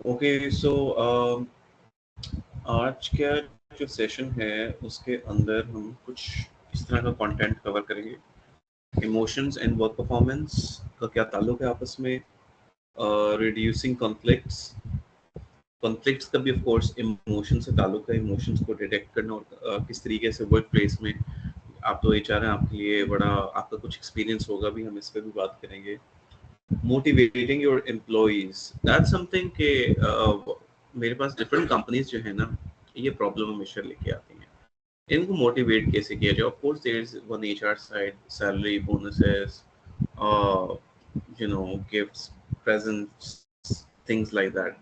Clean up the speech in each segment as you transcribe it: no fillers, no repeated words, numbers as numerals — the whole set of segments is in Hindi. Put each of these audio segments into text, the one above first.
ओके सो आज का जो सेशन है उसके अंदर हम कुछ इस तरह का कंटेंट कवर करेंगे। इमोशंस एंड वर्क परफॉर्मेंस का क्या ताल्लुक है आपस में, रिड्यूसिंग कॉन्फ्लिक्ट्स का भी ऑफ कोर्स इमोशन से ताल्लुक है, इमोशंस को डिटेक्ट करना और किस तरीके से वर्क प्लेस में आप तो एचआर हैं, आपके लिए बड़ा आपका कुछ एक्सपीरियंस होगा भी, हम इस पर भी बात करेंगे। Motivating your employees that's something के मेरे पास डिफरेंट कंपनीज जो है ना, ये प्रॉब्लम हमेशा लेके आती हैं। इनको मोटिवेट कैसे किया जाए? Of course there is one HR side, salary, bonuses, you know, gifts, presents, things like that.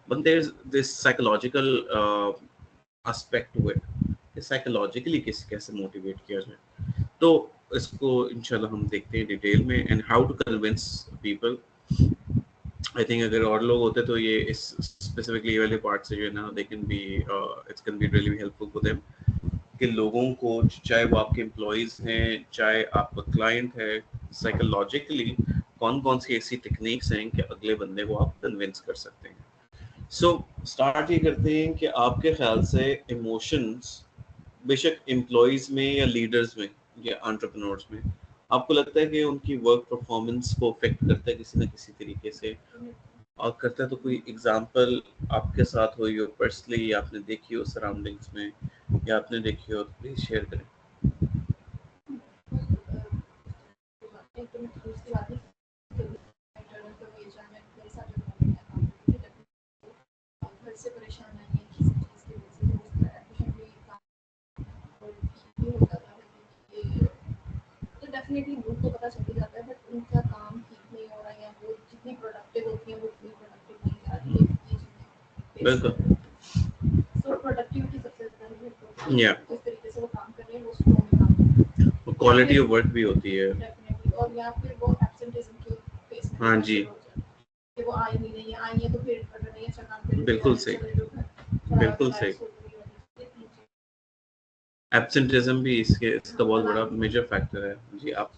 But there's this psychological aspect to it कि साइकोलॉजिकली कैसे मोटिवेट किया जाए। तो इसको इंशाल्लाह हम देखते हैं डिटेल में, and how to convince people. I think अगर और लोग होते तो ये इस स्पेसिफिकली वाले पार्ट से जो है ना, they can be it's can be really helpful for them कि लोगों को, चाहे वो आपके एम्प्लॉयज हैं चाहे आपका क्लाइंट है, साइकोलॉजिकली कौन कौन सी ऐसी टेक्निक्स हैं कि अगले बंदे को आप कन्विंस कर सकते हैं। सो स्टार्ट ये करते हैं कि आपके ख्याल से इमोशंस, बेशक एम्प्लॉयज में या लीडर्स में या एंटरप्रेन्योर्स में, आपको लगता है कि उनकी वर्क परफॉर्मेंस को अफेक्ट करता है किसी न किसी तरीके से? और करता है तो कोई एग्जांपल आपके साथ हुई हो पर्सनली, या आपने देखी हो सराउंडिंग्स में, या आपने देखी हो, तो प्लीज शेयर करें। बिल्कुल, या क्वालिटी ऑफ वर्क भी होती है। हाँ जी, बिल्कुल सही, बिल्कुल सही। एब्सेंटिज्म भी इसका बहुत बड़ा मेजर फैक्टर है जी। आप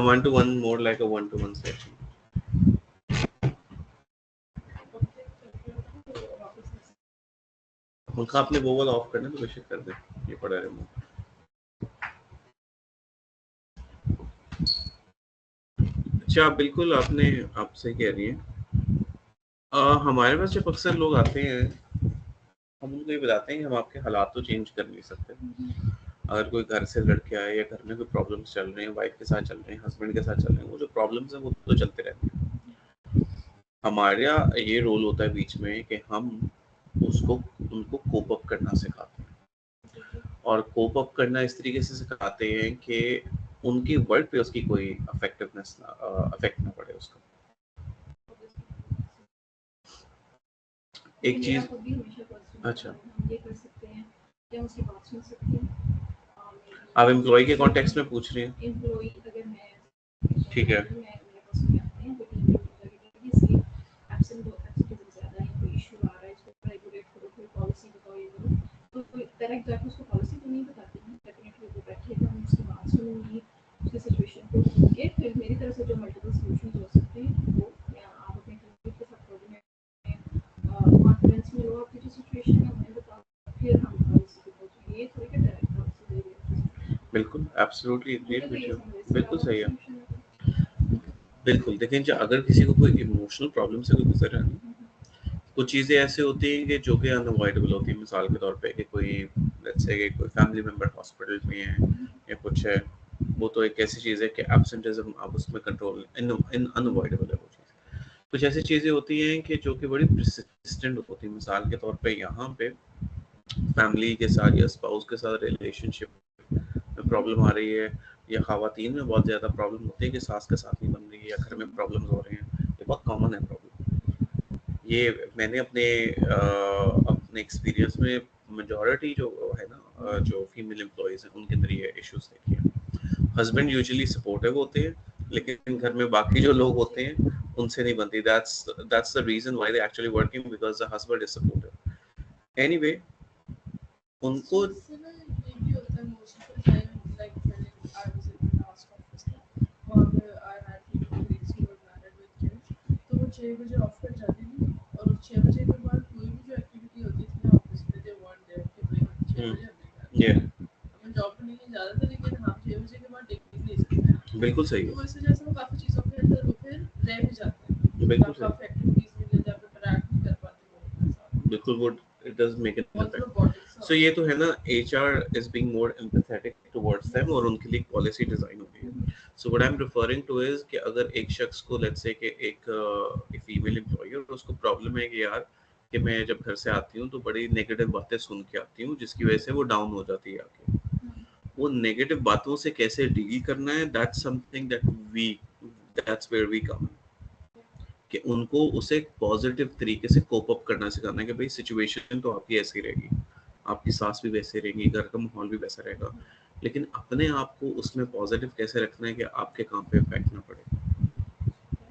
1-to-1, more like a 1-to-1 session। पंखा आपने वो वाला ऑफ करना तो बेशक कर दे, ये पड़ा रिमोट। अच्छा, बिल्कुल आपने, आप सही कह रही हैं। हमारे पास जब अक्सर लोग आते हैं, हम उनको ये बताते हैं कि हम आपके हालात तो चेंज कर नहीं सकते। अगर कोई घर से लड़के आए या घर में कोई प्रॉब्लम्स चल रहे हैं, वाइफ के साथ चल रहे हैं, हस्बैंड के साथ चल रहे हैं, वो जो प्रॉब्लम्स हैं वो तो चलते रहते हैं। हमारा ये रोल होता है बीच में कि हम उनको कोप अप करना सिखाते हैं, और कोप अप करना इस तरीके से सिखाते हैं कि उनकी वर्क पे उसकी कोई अफेक्टिवनेस अफेक्ट ना पड़े उसका। एक चीज, अच्छा, आप एम्प्लॉय के कॉन्टेक्स्ट में पूछ रही हैं? ठीक है। बिल्कुल, एब्सोल्युटली एग्रीड विद यू, बिल्कुल सही है। बिल्कुल, देखें अगर किसी को कोई इमोशनल प्रॉब्लम से कोई गुजर रहा है, कुछ चीज़ें ऐसी होती हैं कि जो कि अनअवॉइडेबल होती हैं। मिसाल के तौर पे कि कोई, लेट्स से कि कोई फैमिली मेंबर हॉस्पिटल में है या कुछ है, वो तो एक ऐसी चीज़ है कि एब्सेंटिज्म आप उसमें कंट्रोल अनअवॉइडेबल है वो चीज़। कुछ ऐसी चीज़ें होती हैं कि जो कि बड़ी परसिस्टेंट होती हैं। मिसाल के तौर पे यहाँ पे फैमिली के साथ या स्पाउस के साथ रिलेशनशिप में प्रॉब्लम आ रही है, या ख़वातीन में बहुत ज़्यादा प्रॉब्लम होती है कि सास के साथ नहीं बन रही है, या घर में प्रॉब्लम्स हो रहे हैं। ये बहुत कॉमन है प्रॉब्लम। ये मैंने अपने एक्सपीरियंस में मेजॉरिटी जो है ना, जो फीमेल एम्प्लॉयज़ हैं उनके अंदर ये इश्यूज देखे हैं। हस्बैंड यूजुअली सपोर्टिव होते हैं, लेकिन घर में बाकी जो लोग होते हैं उनसे नहीं बनती। That's the reason why they actually working, because the husband is supportive. Anyway, उनको बिल्कुल सही है, बिल्कुल सही, बिल्कुल वो it does make an impact. So ये तो है ना, HR is being more empathetic towards them और उनके लिए पॉलिसी डिजाइन होती है. So what I'm referring to is कि अगर एक शख्स को let's say कि एक फीमेल एम्प्लॉई और उसको प्रॉब्लम है कि यार कि मैं जब घर से आती हूँ तो बड़ी नेगेटिव बातें सुन के आती हूँ जिसकी वजह से वो डाउन हो जाती है आके. वो नेगेटिव बातों से कैसे डील करना है, that's something that's where we come. कि उनको उसे पॉजिटिव तरीके से कोप अप करना सिखाना है कि भाई सिचुएशन तो आपकी ऐसी रहेगी, आपकी सास भी वैसे रहेगी, घर का माहौल भी वैसा रहेगा, लेकिन अपने आप को उसमें पॉजिटिव कैसे रखना है कि आपके काम पे इफेक्ट ना पड़े,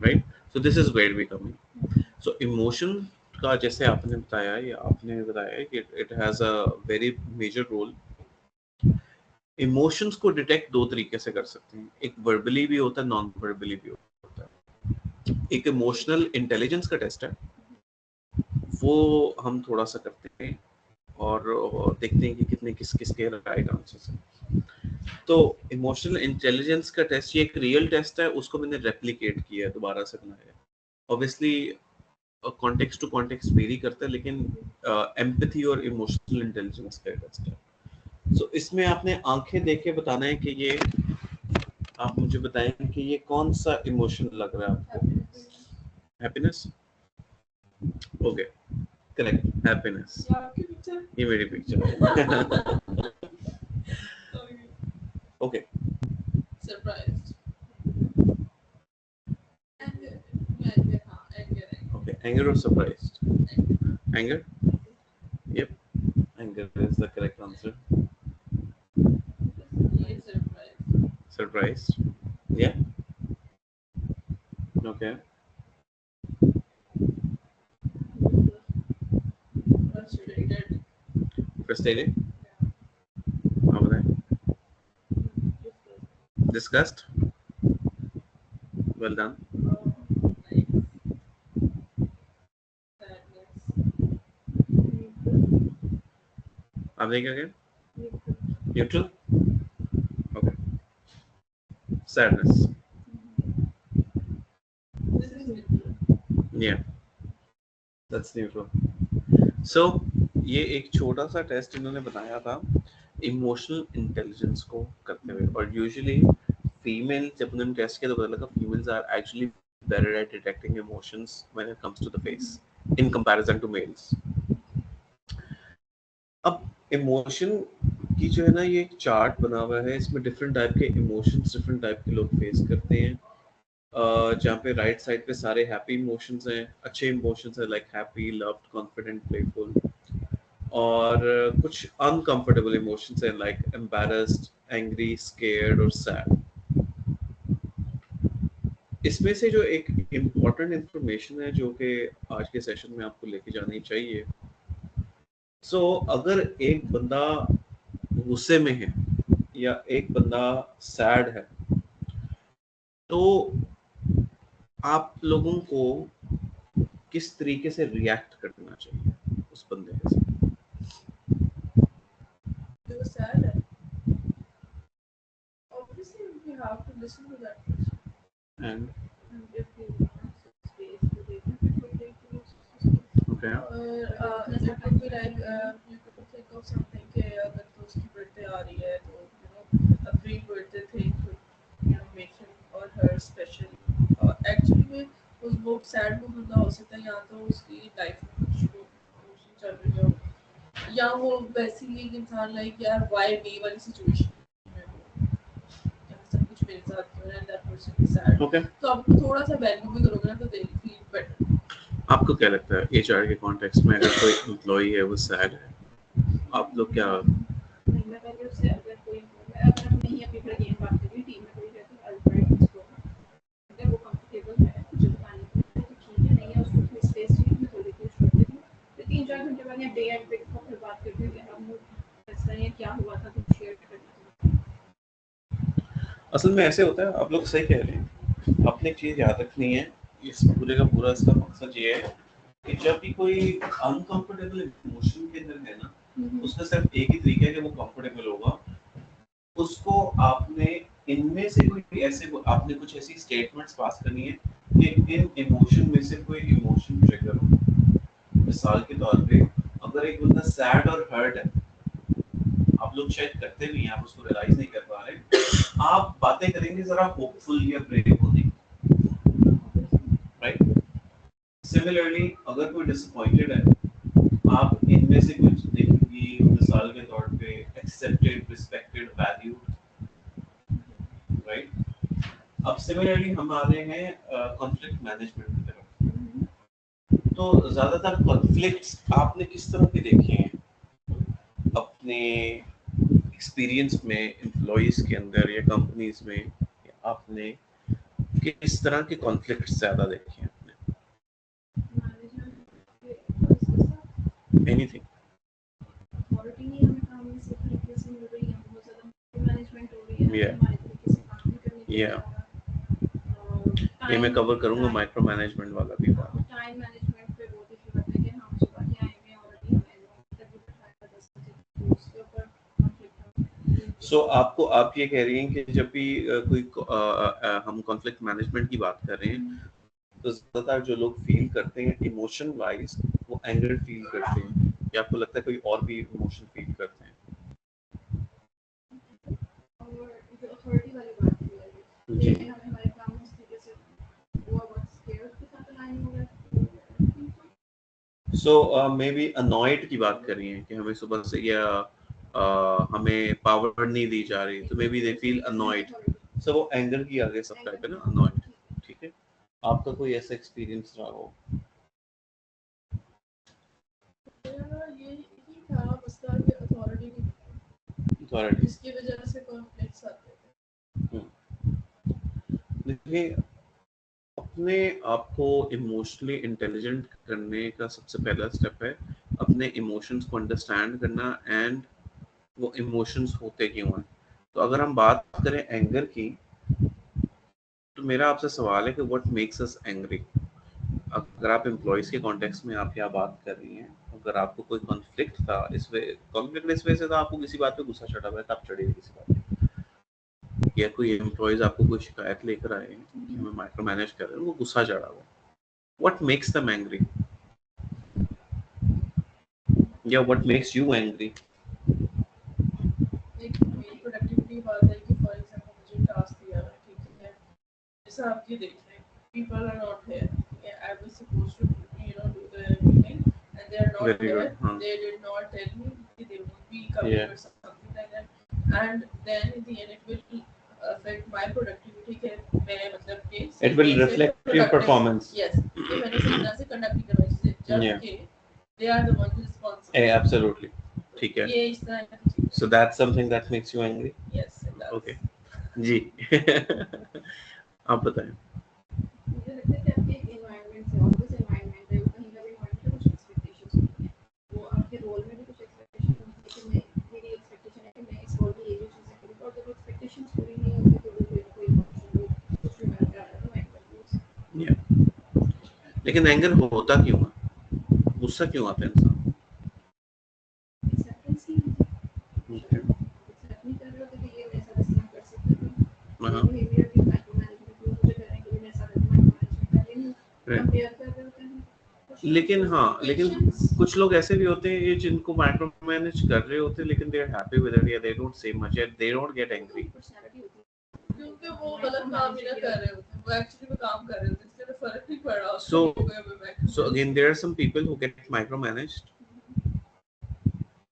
right. So this is where we coming. So emotion का जैसे आपने बताया या आपने बताया कि it has a very major role. Emotions को डिटेक्ट दो तरीके से कर सकते हैं, एक वर्बली भी होता है, नॉन वर्बली भी होता है. एक इमोशनल इंटेलिजेंस का टेस्ट है, वो हम थोड़ा सा करते हैं और देखते हैं कि कितने किस किस के राइट आंसर्स हैं. तो इमोशनल इंटेलिजेंस का टेस्ट ये एक रियल टेस्ट है, उसको मैंने रेप्लिकेट किया है, दोबारा से बनाया है. Obviously context to context vary करता है, लेकिन एम्पैथी और इमोशनल इंटेलिजेंस का टेस्ट है. सो इसमें आपने आंखें देख के बताना है कि ये, आप मुझे बताएं कि ये कौन सा इमोशन लग रहा है आपको. हैप्पीनेस. Okay, correct, happiness. ये मेरी पिक्चर है. Okay. Surprised. Okay, anger or surprised? Anger. Yep, anger is the correct answer. Surprised. Yeah. Okay. Frustrated. How about that? Disgust. Well done. आप देखिए again. Neutral. Okay. Sadness. Yeah. That's neutral. So ये एक छोटा सा टेस्ट इन्होंने बनाया था इमोशनल इंटेलिजेंस को करते हुए, और यूजुअली फीमेल जब उन्होंने टेस्ट किया तो पता लगा females are actually better at detecting emotions when it comes to the face in comparison to males. अब इमोशन की जो है ना, ये एक चार्ट बना हुआ है, इसमें डिफरेंट टाइप के इमोशंस डिफरेंट टाइप के लोग फेस करते हैं. जहाँ पे राइट साइड पे सारे हैप्पी इमोशंस हैं, अच्छे इमोशंस हैं like happy, loved, confident, playful, और कुछ अनकंफर्टेबल इमोशंस हैं लाइक एम्बैरेस्ड, एंग्री, स्केयर्ड और सैड. इसमें से जो एक इम्पोर्टेंट इंफॉर्मेशन है जो कि आज के सेशन में आपको लेके जानी चाहिए. सो अगर एक बंदा गुस्से में है या एक बंदा सैड है, तो आप लोगों को किस तरीके से रिएक्ट करना चाहिए उस बंदे के साथ. जो सैड है, obviously we have to listen to that person and give him space to take it would take you. Okay. It could be like you could think of something कि अगर तो उसकी birthday आ रही है तो a free birthday thing could make him or her special. Actually में वो sad वो बंदा हो सकता है, या तो उसकी लाइफ में कुछ इमोशन चल रही हो, या वो वैसे ही एक इंसान लाइक यार वाई मी वाली सिचुएशन में सब कुछ मेरे साथ हो रहा है, that person is sad. Okay, तो आप थोड़ा सा वैल्यू भी करोगे ना तो दे फील बेटर. आपको क्या लगता है एचआर के कॉन्टेक्स्ट में अगर कोई एम्प्लॉई है वो सैड है, आप लोग क्या? मैं पहले उससे अगर कोई अगर हम नहीं अपनी अगेन बात करें टीम में कोई रहता है अल्फ्रेड उसको अगर वो कंफर्टेबल है कुछ बताने के लिए तो ठीक है, नहीं है उसको थोड़ी स्पेस चाहिए मैं थोड़ी देर छोड़ देती हूँ, तो 3-4 घंटे बाद या डे एंड पे फिर बात करते हैं कि हम रहे हैं, क्या हुआ था, कुछ शेयर करना। असल में ऐसे होता है, आप लोग सही कह रहे हैं। आपने एक चीज याद रखनी है, इस पूरे का पूरा इसका मकसद ये है कि जब भी कोई अनकंफर्टेबल इमोशन के अंदर है ना, उसका सिर्फ एक ही तरीका है कि वो कंफर्टेबल होगा। उसको आपने इनमें से कोई ऐसे, आपने कुछ ऐसी स्टेटमेंट्स पास करनी है कि इन इमोशन में से कोई इमोशन ट्रिगर हो। मिसाल के तौर पे अगर एक बंदा सैड और हर्ट है, आप लोग शायद करते भी हैं, आप उसको रियलाइज नहीं कर पा रहे, आप बातें करेंगे जरा होपफुल या ब्रेव होने की, राइट। सिमिलरली अगर कोई डिसअपॉइंटेड है, आप इनमें से कुछ देखेंगे, मिसाल के तौर पे एक्सेप्टेड, रिस्पेक्टेड, वैल्यूड, राइट। अब सिमिलरली हम आ रहे हैं कॉन्फ्लिक्ट मैनेजमेंट की तरफ। तो ज्यादातर कॉन्फ्लिक्ट्स आपने किस तरह के देखे हैं अपने एक्सपीरियंस में, एम्प्लॉइज के अंदर या कंपनीज में? आपने किस तरह के कॉन्फ्लिक्ट्स ज्यादा देखे हैं आपने? एनीथिंग। अथॉरिटी नहीं हमें काम में सही तरीके से मिल रही है, बहुत ज़्यादा मैनेजमेंट हो रही है, हमारे तरीके से काम नहीं करने के ये मैं कवर करूंगा माइक्रो मैनेजमेंट वाला भी बात। टाइम मैनेजमेंट पे बहुत इशू रहता है कि हम सुबह के आएंगे ऑलरेडी हमें तक भी बैठाया 10 बजे, उसके ऊपर कॉन्फ्लिक्ट। सो आपको, आप ये कह रही हैं कि जब भी हम कॉन्फ्लिक्ट मैनेजमेंट की बात कर रहे हैं, तो ज्यादातर जो लोग फील करते हैं इमोशन वाइज, वो एंगर फील करते हैं, या आपको लगता है कोई और भी इमोशन फील करते हैं? और जो अथॉरिटी वाली बात है जी। हमें हमारे काम में इस तरीके से वो बहुत स्केयर के साथ अलाइन हो गया। सो मे बी अनॉयड की बात कर रही हैं कि हमें सुबह से या हमें पावर नहीं दी जा रही, तो maybe they feel annoyed. So वो एंगर की आगे सब टाइप है ना, अनॉयड। ठीक है, आपका कोई ऐसा एक्सपीरियंस रहा हो? ये ही था मसला कि अथॉरिटी जिसकी वजह से कॉन्फ्लिक्ट्स आते हैं। देखिए, अपने आप को इमोशनली इंटेलिजेंट करने का सबसे पहला स्टेप है अपने इमोशंस को अंडरस्टैंड करना, एंड वो इमोशंस होते क्यों हैं। तो अगर हम बात करें एंगर की, तो मेरा आपसे सवाल है कि व्हाट मेक्स अस एंग्री। अगर आप एम्प्लॉइज के कॉन्टेक्स्ट में आप क्या बात कर रही हैं, अगर आपको कोई कॉन्फ्लिक्ट था, कॉन्फ्लिक्ट इस वजह से था, आपको किसी बात पे गुस्सा चढ़ा हुआ है, तब चढ़ेगी किसी बात पे, या कोई एम्प्लॉइज आपको कोई शिकायत लेकर आए हैं कि हमें माइक्रो मैनेज कर रहे हैं, वो गुस्सा चढ़ा हुआ है, व्हाट मेक्स देम एंग्री, या व्हाट मेक्स यू एंग्री? एक मेरी प्रोडक्टिविटी बात है कि फॉर एग्जांपल मुझे टास्क दिया है, ठीक है, जैसा आप ये देख रहे हैं, people are not here, I was supposed to do the meeting and they are not here, they did not tell me कि दे वुड बी कमिंग और something like that, and then in the end it will affect my productivity के मैं मतलब कि it will reflect your performance. yes कि मैंने सही तरह से कंडक्ट नहीं करवाई चीजें, जबकि they are the ones responsible. Absolutely. ठीक है. ये इस तरह की चीजें. So that's something that makes you angry? Yes, it does. Okay. जी. आप बताएं. मुझे लगता है कि आपके environment से, ऑफिस environment है, कहीं का भी environment है, कुछ expectations होती हैं. वो आपके रोल में भी कुछ expectations होती है कि मेरी expectation है कि मैं इस रोल में ये चीजें करूँ, और जब expectations पूरी नहीं होती तो कोई emotion कुछ भी मैटर आता है तो एंगर होता है. लेकिन एंगर होता क्यों है? गुस्सा क्यों आता है इंसान? एक्सेप्टेंस ही एक्सेप्ट नहीं कर रहे हो तो ये ऐसा डिसीजन कर सकते हैं. बिहेवियर की माइक्रो मैनेजमेंट को मुझे करने के लिए मैं सारा माइक्रो मैनेजमेंट पहले ही कंपेयर कर रहे होते हैं. लेकिन हाँ, लेकिन कुछ लोग ऐसे भी होते हैं ये जिनको माइक्रो मैनेज कर रहे होते हैं, लेकिन they are happy with it, yeah they don't say much, they don't get angry, क्योंकि वो गलत काम ही ना कर रहे होते हैं, वो एक्चुअली में काम कर रहे होते हैं, इसलिए फर्क नहीं पड़ रहा. So again there are some people who get micromanaged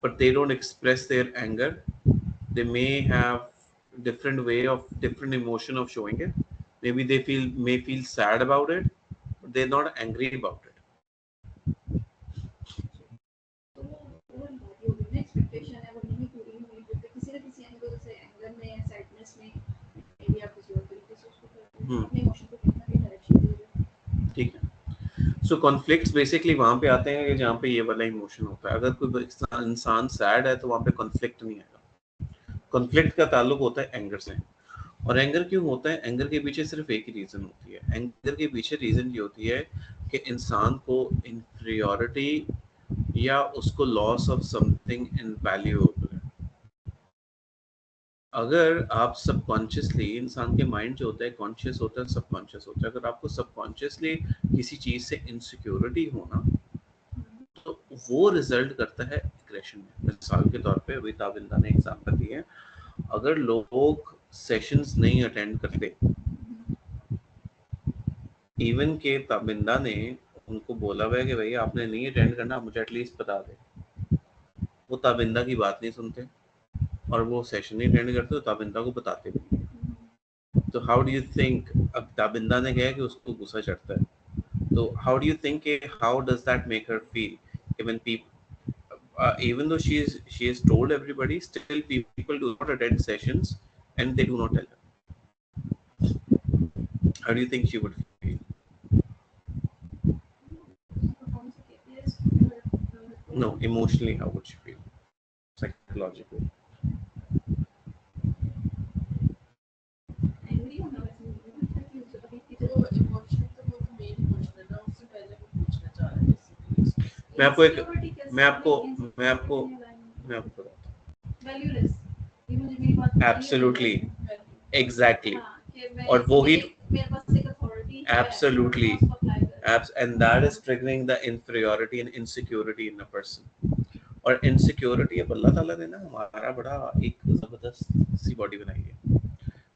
but they don't express their anger. They may have different way of, different emotion of showing it. Maybe they may feel sad about it, but they're not angry about it. तो वो एक्सपेक्टेशन है, वो नहीं पूरी हुई, तो किसी न किसी एंगल से, एंगर में, सैडनेस में, मे बी आप किसी और तरीके से उसको अपने इमोशन को कितना भी डायरेक्शन दे रहे हो. ठीक है. सो कॉन्फ्लिक्ट्स बेसिकली वहाँ पे आते हैं जहाँ पे ये वाला इमोशन होता है। अगर कोई इंसान सैड है तो वहाँ पे कॉन्फ्लिक्ट नहीं आएगा। कॉन्फ्लिक्ट का ताल्लुक होता है एंगर से। और एंगर क्यों होता है? एंगर के पीछे सिर्फ एक ही रीजन होती है। एंगर के पीछे रीजन ये होती है कि इंसान को इंफीरियरिटी या उसको loss of something in valuable है। अगर आप सबकॉन्शियसली, इंसान के माइंड जो होता है कॉन्शियस होता है, सबकॉन्शियस होता है, अगर आपको सबकॉन्शियसली किसी चीज से इनसिक्योरिटी होना तो वो रिजल्ट करता है एग्रेशन में। मिसाल के तौर पे अभी ताबिंदा ने एग्जांपल दी है, अगर लोग सेशंस नहीं अटेंड करते, इवन के ताबिंदा ने उनको बोला हुआ है कि भाई आपने नहीं अटेंड करना, मुझे एटलीस्ट बता दे, वो ताबिंदा की बात नहीं सुनते और वो सेशन नहीं अटेंड करते तो ताबिंदा को बताते भी नहीं। तो हाउ डू यू थिंक, अब ताबिंदा ने कहा कि उसको गुस्सा चढ़ता है, तो how do you think, how does that make her feel even people even though she is told everybody, still people do not attend sessions and they do not tell her. How do you think she would feel? No, emotionally how would she feel? Psychologically. मैं आपको एब्सोल्युटली, एग्जैक्टली, और वो ही absolutely and that is triggering the inferiority and insecurity in a person. और इनसिक्योरिटी अब अल्लाह ताला ने ना हमारा बड़ा एक जबरदस्त सी बॉडी बनाई है।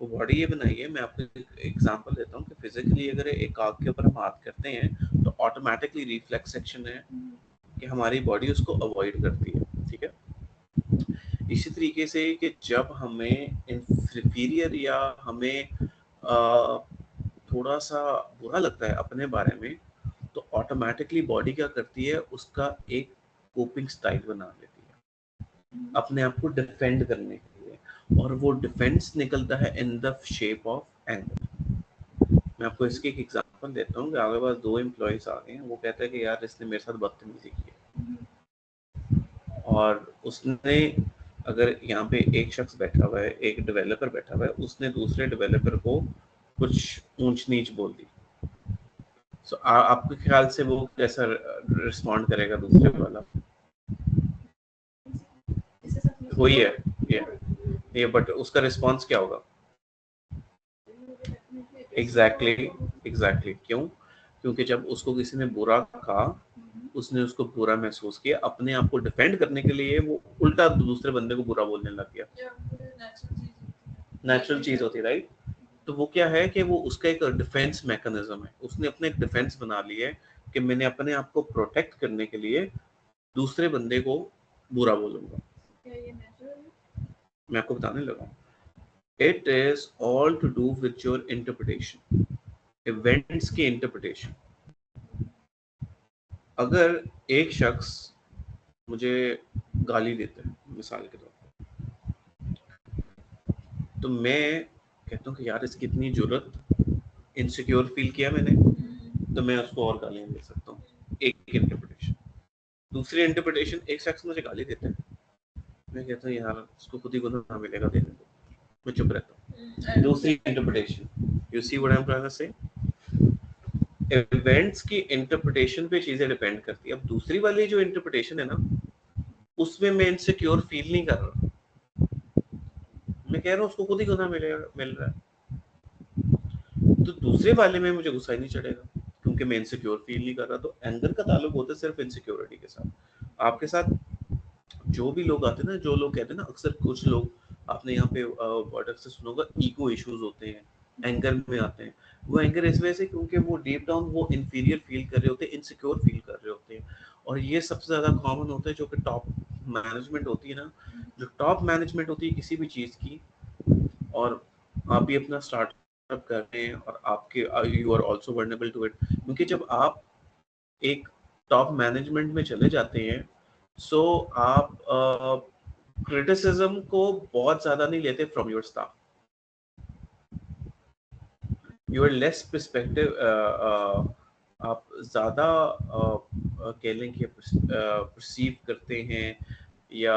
वो बॉडी ये बनाई है, मैं आपको एग्जांपल देता हूँ कि फिजिकली अगर एक आग के ऊपर हम हाथ करते हैं तो ऑटोमेटिकली रिफ्लेक्स सेक्शन है कि हमारी बॉडी उसको अवॉइड करती है, ठीक है। इसी तरीके से कि जब हमें इंफीरियर या हमें थोड़ा सा बुरा लगता है अपने बारे में, तो ऑटोमेटिकली बॉडी क्या करती है, उसका एक कोपिंग स्टाइल बना लेती है अपने आप को डिफेंड करने के लिए, और वो डिफेंस निकलता है in the shape of anger. मैं आपको इसकी एक एग्जांपल देता हूँ कि आगे पास 2 एम्प्लॉइज आ गए हैं, वो कहते हैं कि यार इसने मेरे साथ बदतमीजी की है, और उसने, अगर यहाँ पे एक शख्स बैठा हुआ है, एक डेवलपर बैठा हुआ है, उसने दूसरे डेवलपर को कुछ ऊंच नीच बोल दी, सो आपके ख्याल से वो कैसा रिस्पॉन्ड करेगा दूसरे वाला? वही है ये बट उसका रिस्पॉन्स क्या होगा? एग्जैक्टली क्यों? क्योंकि जब उसको किसी ने बुरा कहा, उसने उसको बुरा महसूस किया, अपने आप को डिफेंड करने के लिए वो उल्टा दूसरे बंदे को बुरा बोलने लग गया। नेचुरल चीज होती है, राइट? तो वो क्या है कि वो उसका एक डिफेंस मैकेनिज्म है, उसने अपने एक डिफेंस बना ली है कि मैंने अपने आप को प्रोटेक्ट करने के लिए दूसरे बंदे को बुरा बोलूंगा। मैं आपको बताने लगा, it is all to do with your interpretation, events की इंटरप्रिटेशन। अगर एक शख्स मुझे गाली देता है मिसाल के तौर पर, तो मैं कहता हूँ कि यार इसकी इतनी जुर्रत, इनसिक्योर फील किया मैंने, तो मैं उसको और गालियां दे सकता हूँ, एक इंटरप्रिटेशन। दूसरी इंटरप्रिटेशन, एक शख्स मुझे गाली देता है, मैं कहता हूँ यार उसको खुद ही गुनाह मिलेगा, देने दो, मैं चुप रहता हूँ। दूसरी interpretation, you see what I am trying to say, events की इंटरप्रिटेशन पे चीजें डिपेंड करती है। अब दूसरी वाली जो इंटरप्रिटेशन है ना, उसमें मैं इनसिक्योर फील नहीं कर रहा, मैं कह रहा हूँ उसको खुद ही गुनाह मिल रहा है, तो दूसरे वाले में मुझे गुस्सा ही नहीं चढ़ेगा क्योंकि मैं इनसिक्योर फील नहीं कर रहा। तो एंगर का ताल्लुक होता है सिर्फ इनसिक्योरिटी के साथ। आपके साथ जो भी लोग आते हैं ना, जो लोग कहते हैं ना, अक्सर कुछ लोग, आपने यहाँ पे वर्ड अक्सर सुना होगा, ईगो इश्यूज होते हैं, एंगर में आते हैं। वो एंगर इस वजह से क्योंकि वो डीप डाउन वो इंफीरियर फील कर रहे होते हैं, इनसिक्योर फील कर रहे होते हैं। और ये सबसे ज्यादा कॉमन होता है जो कि टॉप मैनेजमेंट होती है ना, जो टॉप मैनेजमेंट होती है किसी भी चीज की, और आप भी अपना स्टार्टअप कर रहे हैं और आपके you are also vulnerable to it, क्योंकि जब आप एक टॉप मैनेजमेंट में चले जाते हैं, सो आप क्रिटिसिज्म को बहुत ज्यादा नहीं लेते from your staff, you are less perspective, आप ज़्यादा कह लें कि परसीव करते हैं या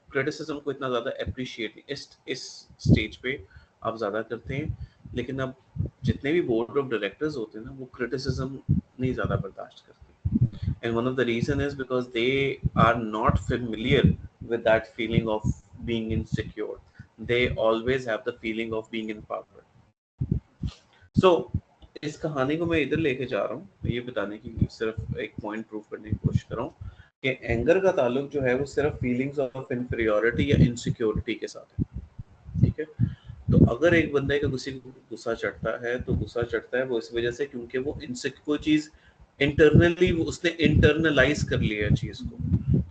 क्रिटिसिज्म को इतना ज़्यादा अप्रिशिएट इस स्टेज पे आप ज़्यादा करते हैं, लेकिन अब जितने भी बोर्ड ऑफ डायरेक्टर्स होते हैं ना, वो क्रिटिसिज्म नहीं ज़्यादा बर्दाश्त करते, and one of the reason is because they are not familiar with that feeling of being insecure. They always have the feeling of being empowered. So इस कहानी को मैं इधर लेके जा रहा हूँ ये बताने की, सिर्फ एक पॉइंट प्रूव करने की कोशिश कर रहा हूँ कि एंगर का ताल्लुक जो है वो सिर्फ फीलिंग्स ऑफ इन्फीरियोरिटी या इनसिक्योरिटी के साथ है, ठीक है। तो अगर एक बंदे का किसी को गुस्सा चढ़ता है तो गुस्सा चढ़ता है वो इस वजह से क्योंकि वो कोई चीज इंटरनली उसने इंटरनलाइज कर लिया है चीज को।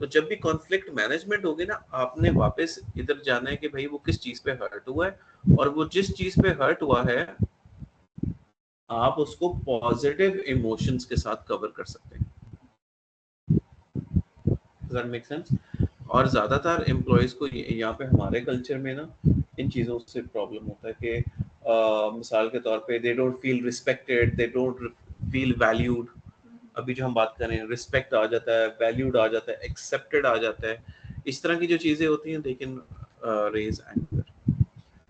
तो जब भी कॉन्फ्लिक्ट मैनेजमेंट होगी ना, आपने वापस इधर जाना है कि भाई वो किस चीज पे हर्ट हुआ है, और वो जिस चीज पे हर्ट हुआ है आप उसको पॉजिटिव इमोशंस के साथ कवर कर सकते हैं। Does that make sense? और ज़्यादातर एम्प्लॉयज़ को यहाँ पे हमारे कल्चर में ना इन चीज़ों से प्रॉब्लम होता है कि मिसाल के तौर पे they don't feel respected, they don't feel valued. अभी जो हम बात कर रहे हैं, रिस्पेक्ट आ जाता है, वैल्यूड आ जाता है, एक्सेप्टेड आ जाता है, इस तरह की जो चीज़ें होती हैं दे कैन रेज एंगर।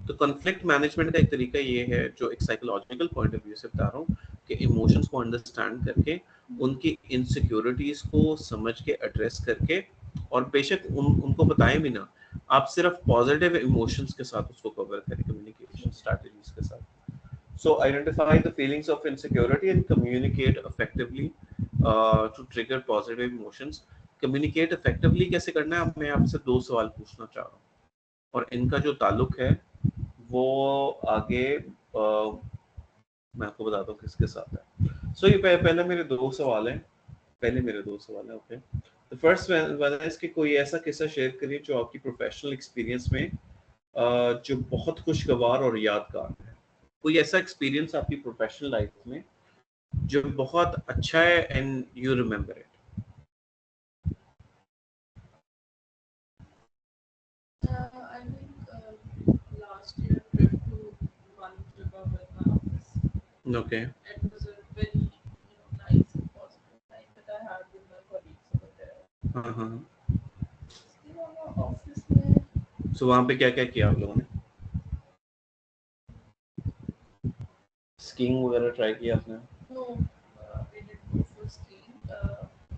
तो कॉन्फ्लिक्ट मैनेजमेंट का एक तरीका ये है, जो एक साइकोलॉजिकल पॉइंट ऑफ व्यू से बता रहा हूँ, कि इमोशंस को अंडरस्टैंड करके उनकी इनसिक्योरिटीज को समझ के एड्रेस करके, और बेशक उनको बताएं भी ना, आप सिर्फ पॉजिटिव इमोशंस के साथ उसको कवर करें, कम्युनिकेशन स्ट्रैटेजीज के साथ। So identify the feelings of insecurity and communicate effectively to trigger positive emotions. Communicate effectively कैसे करना है, मैं आपसे 2 सवाल पूछना चाह रहा हूँ, और इनका जो ताल्लुक है वो आगे मैं आपको बताता हूँ किसके साथ है। सो ये पहले मेरे 2 सवाल हैं, ओके। द फर्स्ट वन है कि कोई ऐसा किस्सा शेयर करिए जो आपकी प्रोफेशनल एक्सपीरियंस में जो बहुत खुशगवार और यादगार है। कोई ऐसा एक्सपीरियंस आपकी प्रोफेशनल लाइफ में जो बहुत अच्छा है and you remember it. I think last year trip to Manipur with my office. Okay. It was a very nice and positive time that I had with my colleagues over there. उसके अलावा ऑफिस में सो वहाँ पे क्या क्या किया आप लोगों ने? स्कीइंग वगैरह ट्राई किया आपने? No, we did go for skiing.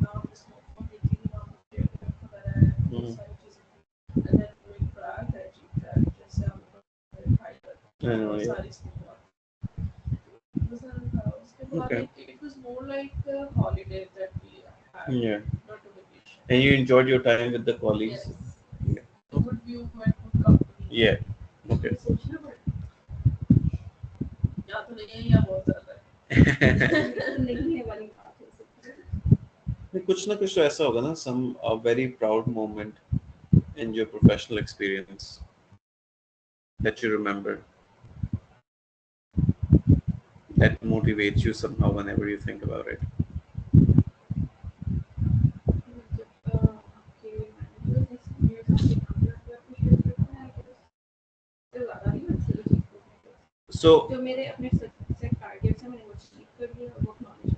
Now the snowfall देखी वहाँ पे वगैरह है, बहुत सारी चीजें थी। And then going track है, jeep track, जैसे हम लोग hiker, बहुत सारी स्नो था। उसके बाद it was more like a holiday that we had, not a vacation. And you enjoyed your time with the colleagues? Yes. A good view and good company. Yeah. Okay. सोचना पड़ता या तो नहीं है या बहुत ज़्यादा है। नहीं है वाली बात हो सकती है। कुछ ना कुछ तो ऐसा होगा ना, some a very proud moment in your professional experience that you remember, that motivates you somehow whenever you think about it. So मेरे अपने सेट टारगेट्स हैं, मैंने वो अचीव कर लिया, वो एक्नॉलेज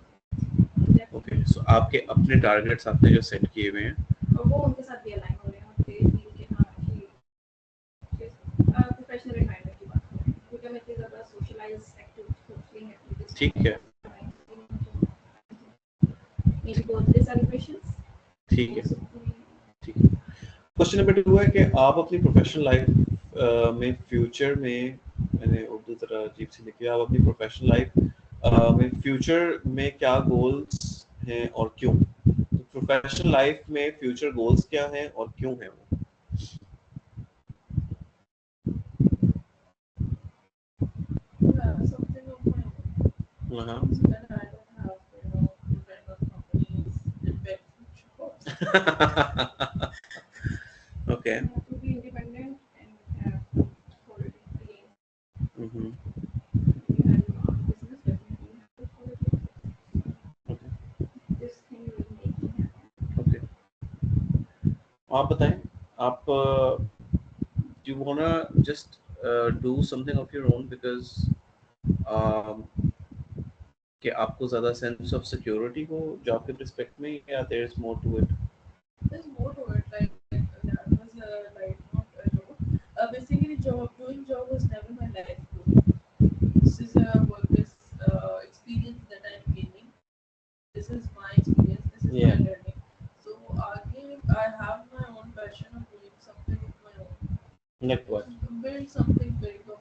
ओके। सो आपके अपने टारगेट्स आपने जो सेट किए हुए हैं और वो उनके साथ भी अलाइन हो रहे हैं, उनके फील के हाँ कि प्रोफेशनल रिटायरमेंट की बात करें, क्योंकि मैं इतनी ज़्यादा सोशलाइज एक्टिव सोशलिंग एक्टिविटीज ठीक है, मेरी बर्थडे सेलिब्रेशंस ठीक है, ठीक है। क्वेश्चन नंबर 2 है कि आप अपनी प्रोफेशनल लाइफ में फ्यूचर में, मैंने उर्दू तरह अजीब सी लिखी है, आप अपनी प्रोफेशनल लाइफ में फ्यूचर में क्या गोल्स हैं और क्यों? तो प्रोफेशनल लाइफ में फ्यूचर गोल्स क्या हैं और क्यों हैं वो? something of my own. So that I don't have depend on companies depend future costs. Okay. I have to be independent and have quality again. If you have your own business, definitely you have to follow it. Okay. This thing will make me happy. Okay. आप बताएं, आप do you wanna just do something of your own because कि आपको ज़्यादा सेंस ऑफ सिक्योरिटी हो जॉब के रिस्पेक्ट में, या there is more to it? There's more to it. Like that was like not a job. Basically, doing job was never my life goal. This is a work experience that I'm gaining. This is my experience. This is my Yeah. learning. So again, I have my own passion of doing something of my own. Like what? Build something big of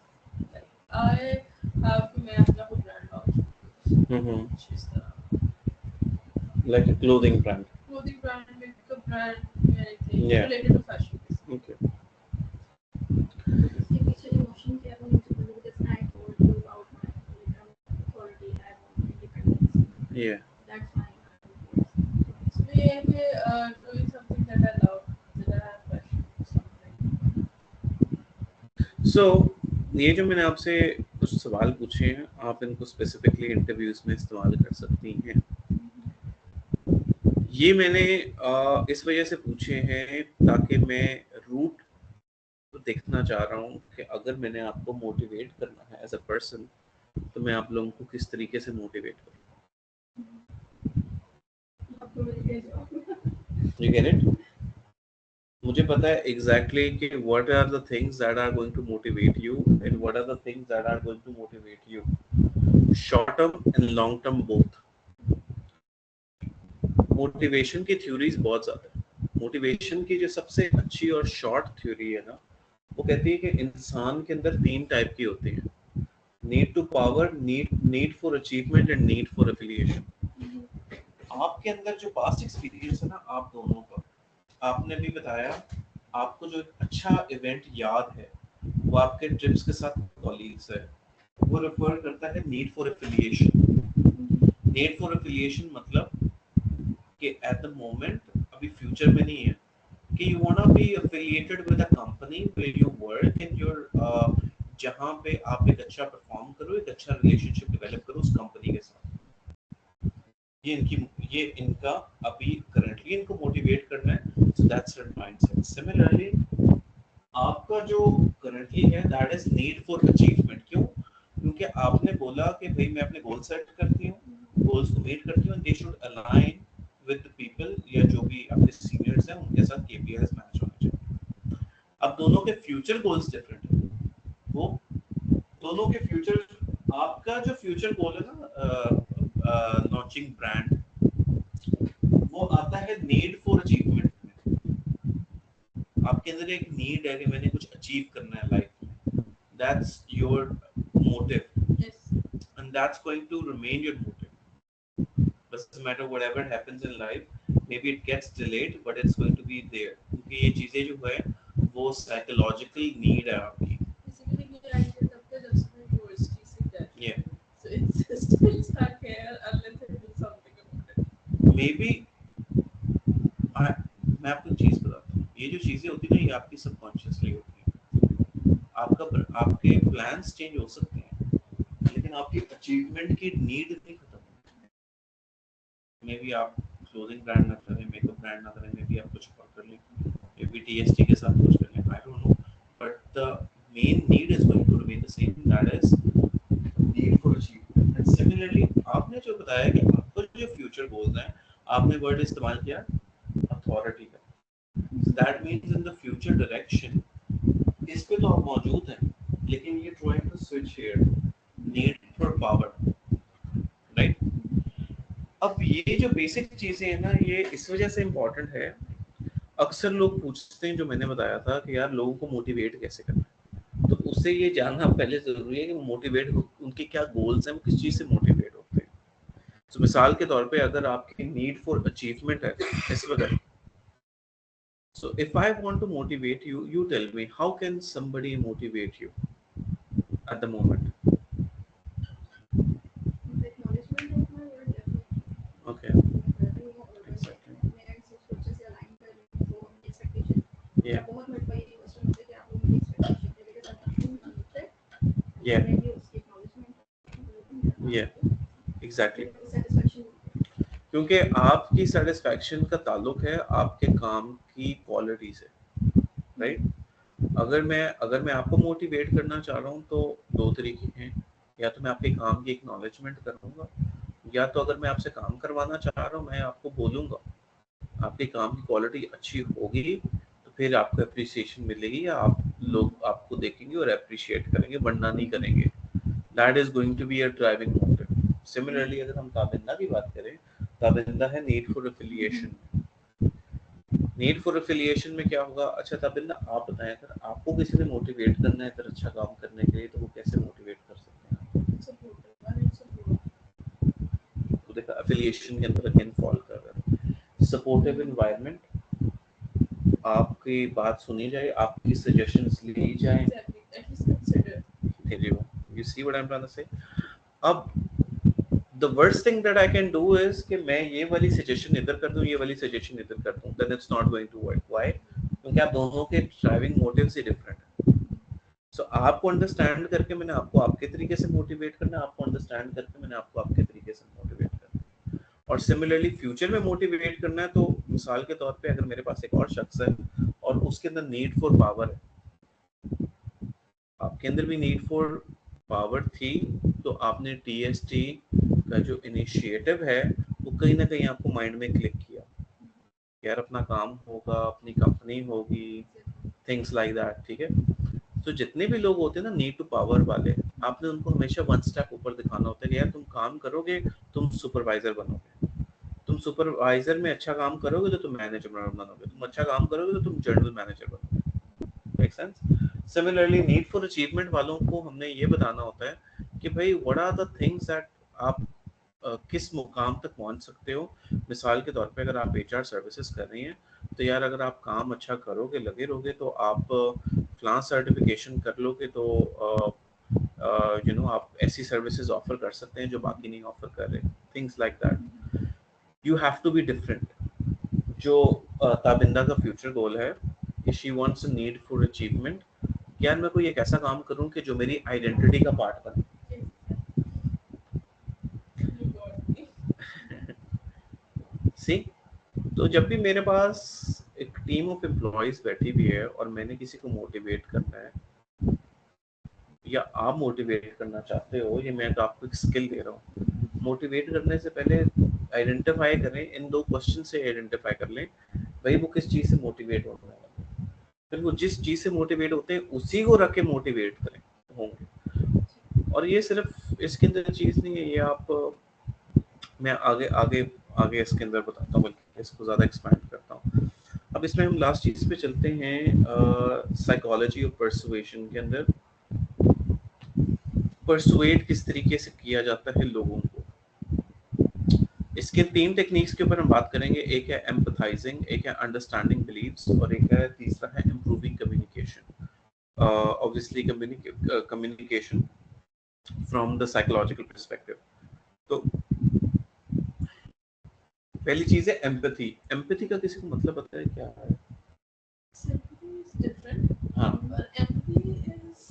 like I have to मैं अपना कोई brand launch which is the Like a clothing brand. clothing brand, makeup brand, anything Yeah. related to fashion. Okay. इसके पीछे इमोशन क्या था मुझे बोलो because I told you about my authority, I want independence. Yeah. That's fine. So yeah, doing something that I love, that I have passion for something. So ये जो मैंने आपसे कुछ सवाल पूछे हैं, आप इनको स्पेसिफिकली इंटरव्यूज में इस्तेमाल कर सकती हैं। ये मैंने इस वजह से पूछे हैं ताकि मैं रूट देखना चाह रहा हूँ कि अगर मैंने आपको मोटिवेट करना है एज अ पर्सन, तो मैं आप लोगों को किस तरीके से मोटिवेट करूँ। You get it? मुझे पता है exactly कि what are the things that are going to motivate you and what are the things that are going to motivate you, short term and long term both. Motivation की थ्योरीज बहुत ज्यादा है। मोटिवेशन की जो सबसे अच्छी और शॉर्ट थ्योरी है ना, वो कहती है कि इंसान के अंदर 3 टाइप की होती है, need to power, need for achievement and need for affiliation. आपके अंदर जो पास्ट एक्सपीरियंस है ना आप दोनों का, आपने भी बताया आपको जो एक अच्छा इवेंट याद है वो आपके ट्रिप्स के साथ कॉलीग्स है, वो रेफर करता है need for affiliation. Need for affiliation मतलब कि एट द मोमेंट, अभी फ्यूचर में नहीं है, कि you want to be affiliated with a company where you work and your जहां पे आप एक अच्छा परफॉर्म करो, एक अच्छा रिलेशनशिप डेवलप करो उस कंपनी के साथ। ये इनका अभी करंटली इनको मोटिवेट करना है, so that's there mindset. Similarly आपका जो करंटली है that is need for achievement. क्यों? क्योंकि आपने बोला कि भाई मैं अपने गोल सेट करती हूँ, गोल्स को मीट करती हूँ, they should align with the people या जो भी आपके सीनियर्स हैं उनके साथ केपीआईज मैच होने चाहिए। अब दोनों के फ्यूचर गोल्स डिफरेंट है। वो दोनों के फ्यूचर, आपका जो फ्यूचर गोल है ना लॉन्चिंग ब्रांड, वो आता है नीड फॉर अचीवमेंट में। आपके अंदर एक नीड है कि मैंने कुछ अचीव करना है लाइफ में, that's your motive and that's going to remain your motive. doesn't matter whatever happens in life, maybe it gets delayed but it's going to be there, क्योंकि ये चीजें जो है वो साइकोलॉजिकल नीड है आपकी। Basically, ये idea तब तक जब से मैं university से गया। Yeah. So it's still stuck here unless I do something about it. Maybe मैं आपको चीज बताता हूँ, ये जो चीजें होती है ना ये आपकी सबकॉन्शियसली होती है। आपके प्लान्स चेंज हो सकते हैं लेकिन आपकी अचीवमेंट की नीड नहीं खत्म होती। मे बी आप क्लोथिंग ब्रांड ना करें, मेकअप ब्रांड ना करें, मे बी आप कुछ और कर लें, मे बी टीएसटी के साथ कुछ कर लें, I don't know, but the main need is going to remain the same, that is need for achievement. And similarly आपने जो बताया कि आपको जो फ्यूचर गोल्स हैं, आपने वर्ड इस्तेमाल किया अथॉरिटी का, that means in the future direction इस पे तो आप मौजूद हैं, लेकिन ये trying to switch here, need for power, right? अब ये जो बेसिक चीजें हैं ना, ये इस वजह से इम्पोर्टेंट है। अक्सर लोग पूछते हैं, जो मैंने बताया था कि यार लोगों को मोटिवेट कैसे करना है, तो उससे ये जानना पहले जरूरी है कि मोटिवेट उनके क्या गोल्स हैं, वो किस चीज से मोटिवेट होते हैं। तो मिसाल के तौर पे अगर आपकी नीड फॉर अचीवमेंट है इस वक्त, so if I want to motivate you, you tell me how can somebody motivate you at the moment? Acknowledgement of my work effort. Okay. Exactly. मेरा किसी सोच से अलाइन कर रही हूँ तो उनकी एक्सपेक्टेशन Yeah. बहुत मेरे को ये क्वेश्चन होता है कि आप लोगों की एक्सपेक्टेशन है because I'm doing it. Yeah. When you उसकी acknowledgement Yeah. Exactly. satisfaction क्योंकि आपकी सेटिस्फैक्शन का ताल्लुक है आपके काम की क्वालिटी से, राइट? अगर मैं आपको मोटिवेट करना चाह रहा हूँ तो 2 तरीके हैं, या तो मैं आपके काम की एक्नॉलेजमेंट करूँगा या तो अगर मैं आपसे काम करवाना चाह रहा हूँ, मैं आपको बोलूंगा, आपके काम की क्वालिटी अच्छी होगी तो फिर आपको अप्रिसिएशन मिलेगी, या आप लोग आपको देखेंगे और अप्रिशिएट करेंगे, वरना नहीं करेंगे। That is going to be a driving motive. Similarly अगर हम ताबिंदा की बात करें, ताबिंदा है need for affiliation. Need for affiliation में क्या होगा? अच्छा ताबिंदा आप बताएं, अगर आपको किसी ने मोटिवेट करना है इधर अच्छा काम करने के लिए, तो वो कैसे मोटिवेट कर सकते हैं? तो देखा एफिलिएशन के अंदर अगेन फॉल कर रहा है। सपोर्टिव एनवायरनमेंट, आपकी बात सुनी जाए, आपकी सजेशंस ली जाए। At least consider. You see what I'm trying to say? अब the worst thing that I can do is कि मैं ये वाली सजेशन इधर कर दूं, ये वाली सजेशन इधर कर दूं, then it's not going to work. Why? क्योंकि आप दोनों के ड्राइविंग मोटिव्स ही डिफरेंट है। So आपको अंडरस्टैंड करके मैंने आपको आपके तरीके से मोटिवेट करना है, आपको अंडरस्टैंड करके मैंने आपको आपके तरीके से मोटिवेट करना है। और सिमिलरली फ्यूचर में मोटिवेट करना है, तो मिसाल के तौर पे अगर मेरे पास एक और शख्स है और उसके अंदर नीड फॉर पावर है, आपके अंदर भी नीड फॉर पावर थी, तो आपने टीएसटी का जो इनिशिएटिव है वो कहीं ना कहीं आपको माइंड में क्लिक किया, यार अपना काम होगा, अपनी कंपनी होगी, थिंग्स लाइक दैट। ठीक है, तो जितने भी लोग होते हैं ना नीड टू पावर वाले, आपने उनको हमेशा वन स्टेप ऊपर दिखाना होता है कि यार तुम काम करोगे, तुम सुपरवाइजर बनोगे, तुम सुपरवाइजर में अच्छा काम करोगे तो तुम मैनेजर बनोगे, तुम अच्छा काम करोगे तो तुम जनरल मैनेजर बनोगे। Make sense? Similarly need for achievement वालों को हमने ये बताना होता है कि भाई what are the things that आप किस मुकाम तक पहुंच सकते हो। मिसाल के तौर पे अगर आप एचआर सर्विसेज कर रही हैं, तो यार अगर आप काम अच्छा करोगे, लगे रहोगे, तो आप फ्लां सर्टिफिकेशन कर लोगे, तो यू नो आप ऐसी सर्विसेज ऑफर कर सकते हैं जो बाकी नहीं ऑफर कर रहे। Things like that. You have to be different. जो ताबिंदा का फ्यूचर गोल है कि she wants a need for achievement, यार मैं कोई एक ऐसा काम करूं कि जो मेरी आइडेंटिटी का पार्ट बने। सी, तो जब भी मेरे पास एक टीम ऑफ एम्प्लॉइज बैठी हुई है और मैंने किसी को मोटिवेट करना है, या आप मोटिवेट करना चाहते हो, ये मैं आपको एक स्किल दे रहा हूँ। मोटिवेट करने से पहले आइडेंटिफाई करें, इन दो क्वेश्चन से आइडेंटिफाई कर लें भाई वो किस चीज़ से मोटिवेट होने वाला है, फिर वो जिस चीज़ से मोटिवेट होते हैं उसी को रख के मोटिवेट करें होंगे। और ये सिर्फ इसके अंदर चीज़ नहीं है, ये आप मैं आगे आगे आगे इसके अंदर बताता हूँ, बल्कि इसको ज़्यादा एक्सपैंड करता हूँ। अब इसमें हम लास्ट चीज़ पे चलते हैं, साइकोलॉजी ऑफ परसुएशन के अंदर। परसुएट किस तरीके से किया जाता है लोगों को, इसके 3 टेक्निक्स के ऊपर हम बात करेंगे। एक है एम्पथाइजिंग, एक है अंडरस्टैंडिंग बिलीव्स, और एक है तीसरा है improving communication. Obviously communication from the psychological perspective. तो पहली चीज है एम्पैथी। एम्पैथी का किसी को मतलब पता है क्या है? Sympathy is different. हाँ, But empathy is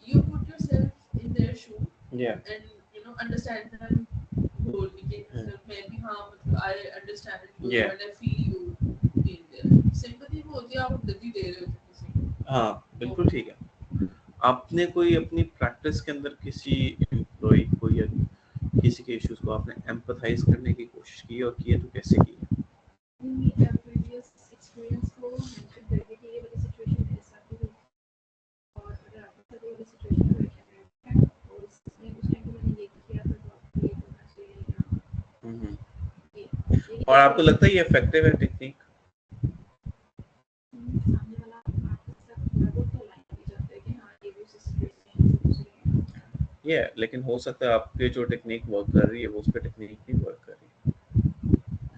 you put yourself in their shoe yeah, and understand them wholly. Maybe I understand you Yeah. and I feel you being there. Sympathy वो होती है आप empathy दे रहे हो किसी को। हाँ बिल्कुल ठीक है। आपने कोई अपनी प्रैक्टिस के अंदर किसी एम्प्लॉय को या किसी के इश्यूज को आपने एम्पथाइज करने की कोशिश की, और की है तो कैसे की है? previous experience को mention करके कि ये वाली situation मेरे साथ भी हुई और अगर आपके साथ ये वाली situation हुई है और इसमें उस टाइम पे मैंने ये किया था तो आपको ये करना चाहिए या और आपको लगता है ये इफेक्टिव है टेक्निक? सामने वाला आपके साथ लगो तो लाइन भी जाता है कि हाँ ये भी सिचुएशन है। ये लेकिन हो सकता है आपके जो टेक्निक वर्क कर रही है वो उस पे टेक्निक नहीं वर्क कर रही।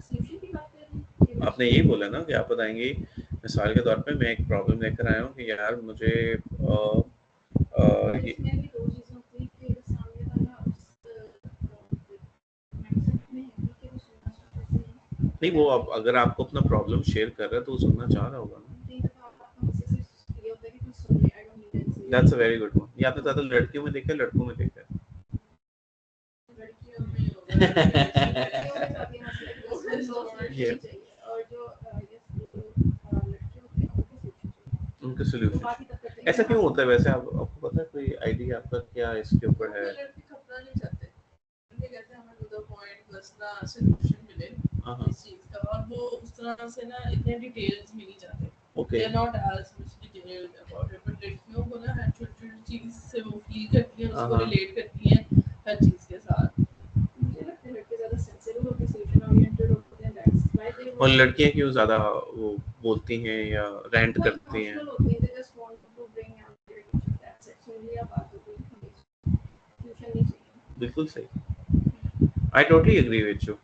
सॉल्यूशन की बात कर रहे हैं आपने यही बोला ना कि आप बताएंगे, मिसाल के तौर पे मैं एक प्रॉब्लम लेकर आया हूँ कि यार मुझे ये इसमें भी दो चीजें होती हैं कि अगर सामने वाला उस माइंडसेट में है कि वो सुनना चाहते हैं नहीं, वो अब अगर आपको अपना प्रॉब्लम शेयर कर रहा है तो वो सुनना चाह रहा होगा ना। नहीं तो आपका मैसेज ये होता है कि कुछ सुन ले I don't need answer. That's a very good one. ये आपने ज़्यादा लड़कियों में देखा है लड़कों में देखा है? लड़कियों में होगा ये और जो लड़के होते हैं उनके सोल्यूशन ऐसा क्यों होता है वैसे? आपको पता है कोई आइडिया आपका क्या इसके ऊपर है? लड़के खपना नहीं ना सॉल्यूशन मिले हाँ इस चीज का, और वो उस तरह से ना इतने डिटेल्स में नहीं जाते, okay they are not as much detailed about it, but लड़कियों को ना हर छोटी छोटी चीज से वो फील करती हैं, उसको रिलेट करती हैं हर चीज के साथ। मुझे लगता है लड़के ज़्यादा सेंसिटिव होते हैं, सॉल्यूशन ओरिएंटेड होते हैं, दैट्स व्हाई दे और लड़कियां क्यों ज्यादा वो बोलती हैं या रेंट करती हैं? इमोशनल होते हैं, they just want to bring out their emotions, that's it, simply आप बात होती है, सॉल्यूशन नहीं चाहिए। बिल्कुल सही, I totally agree with you.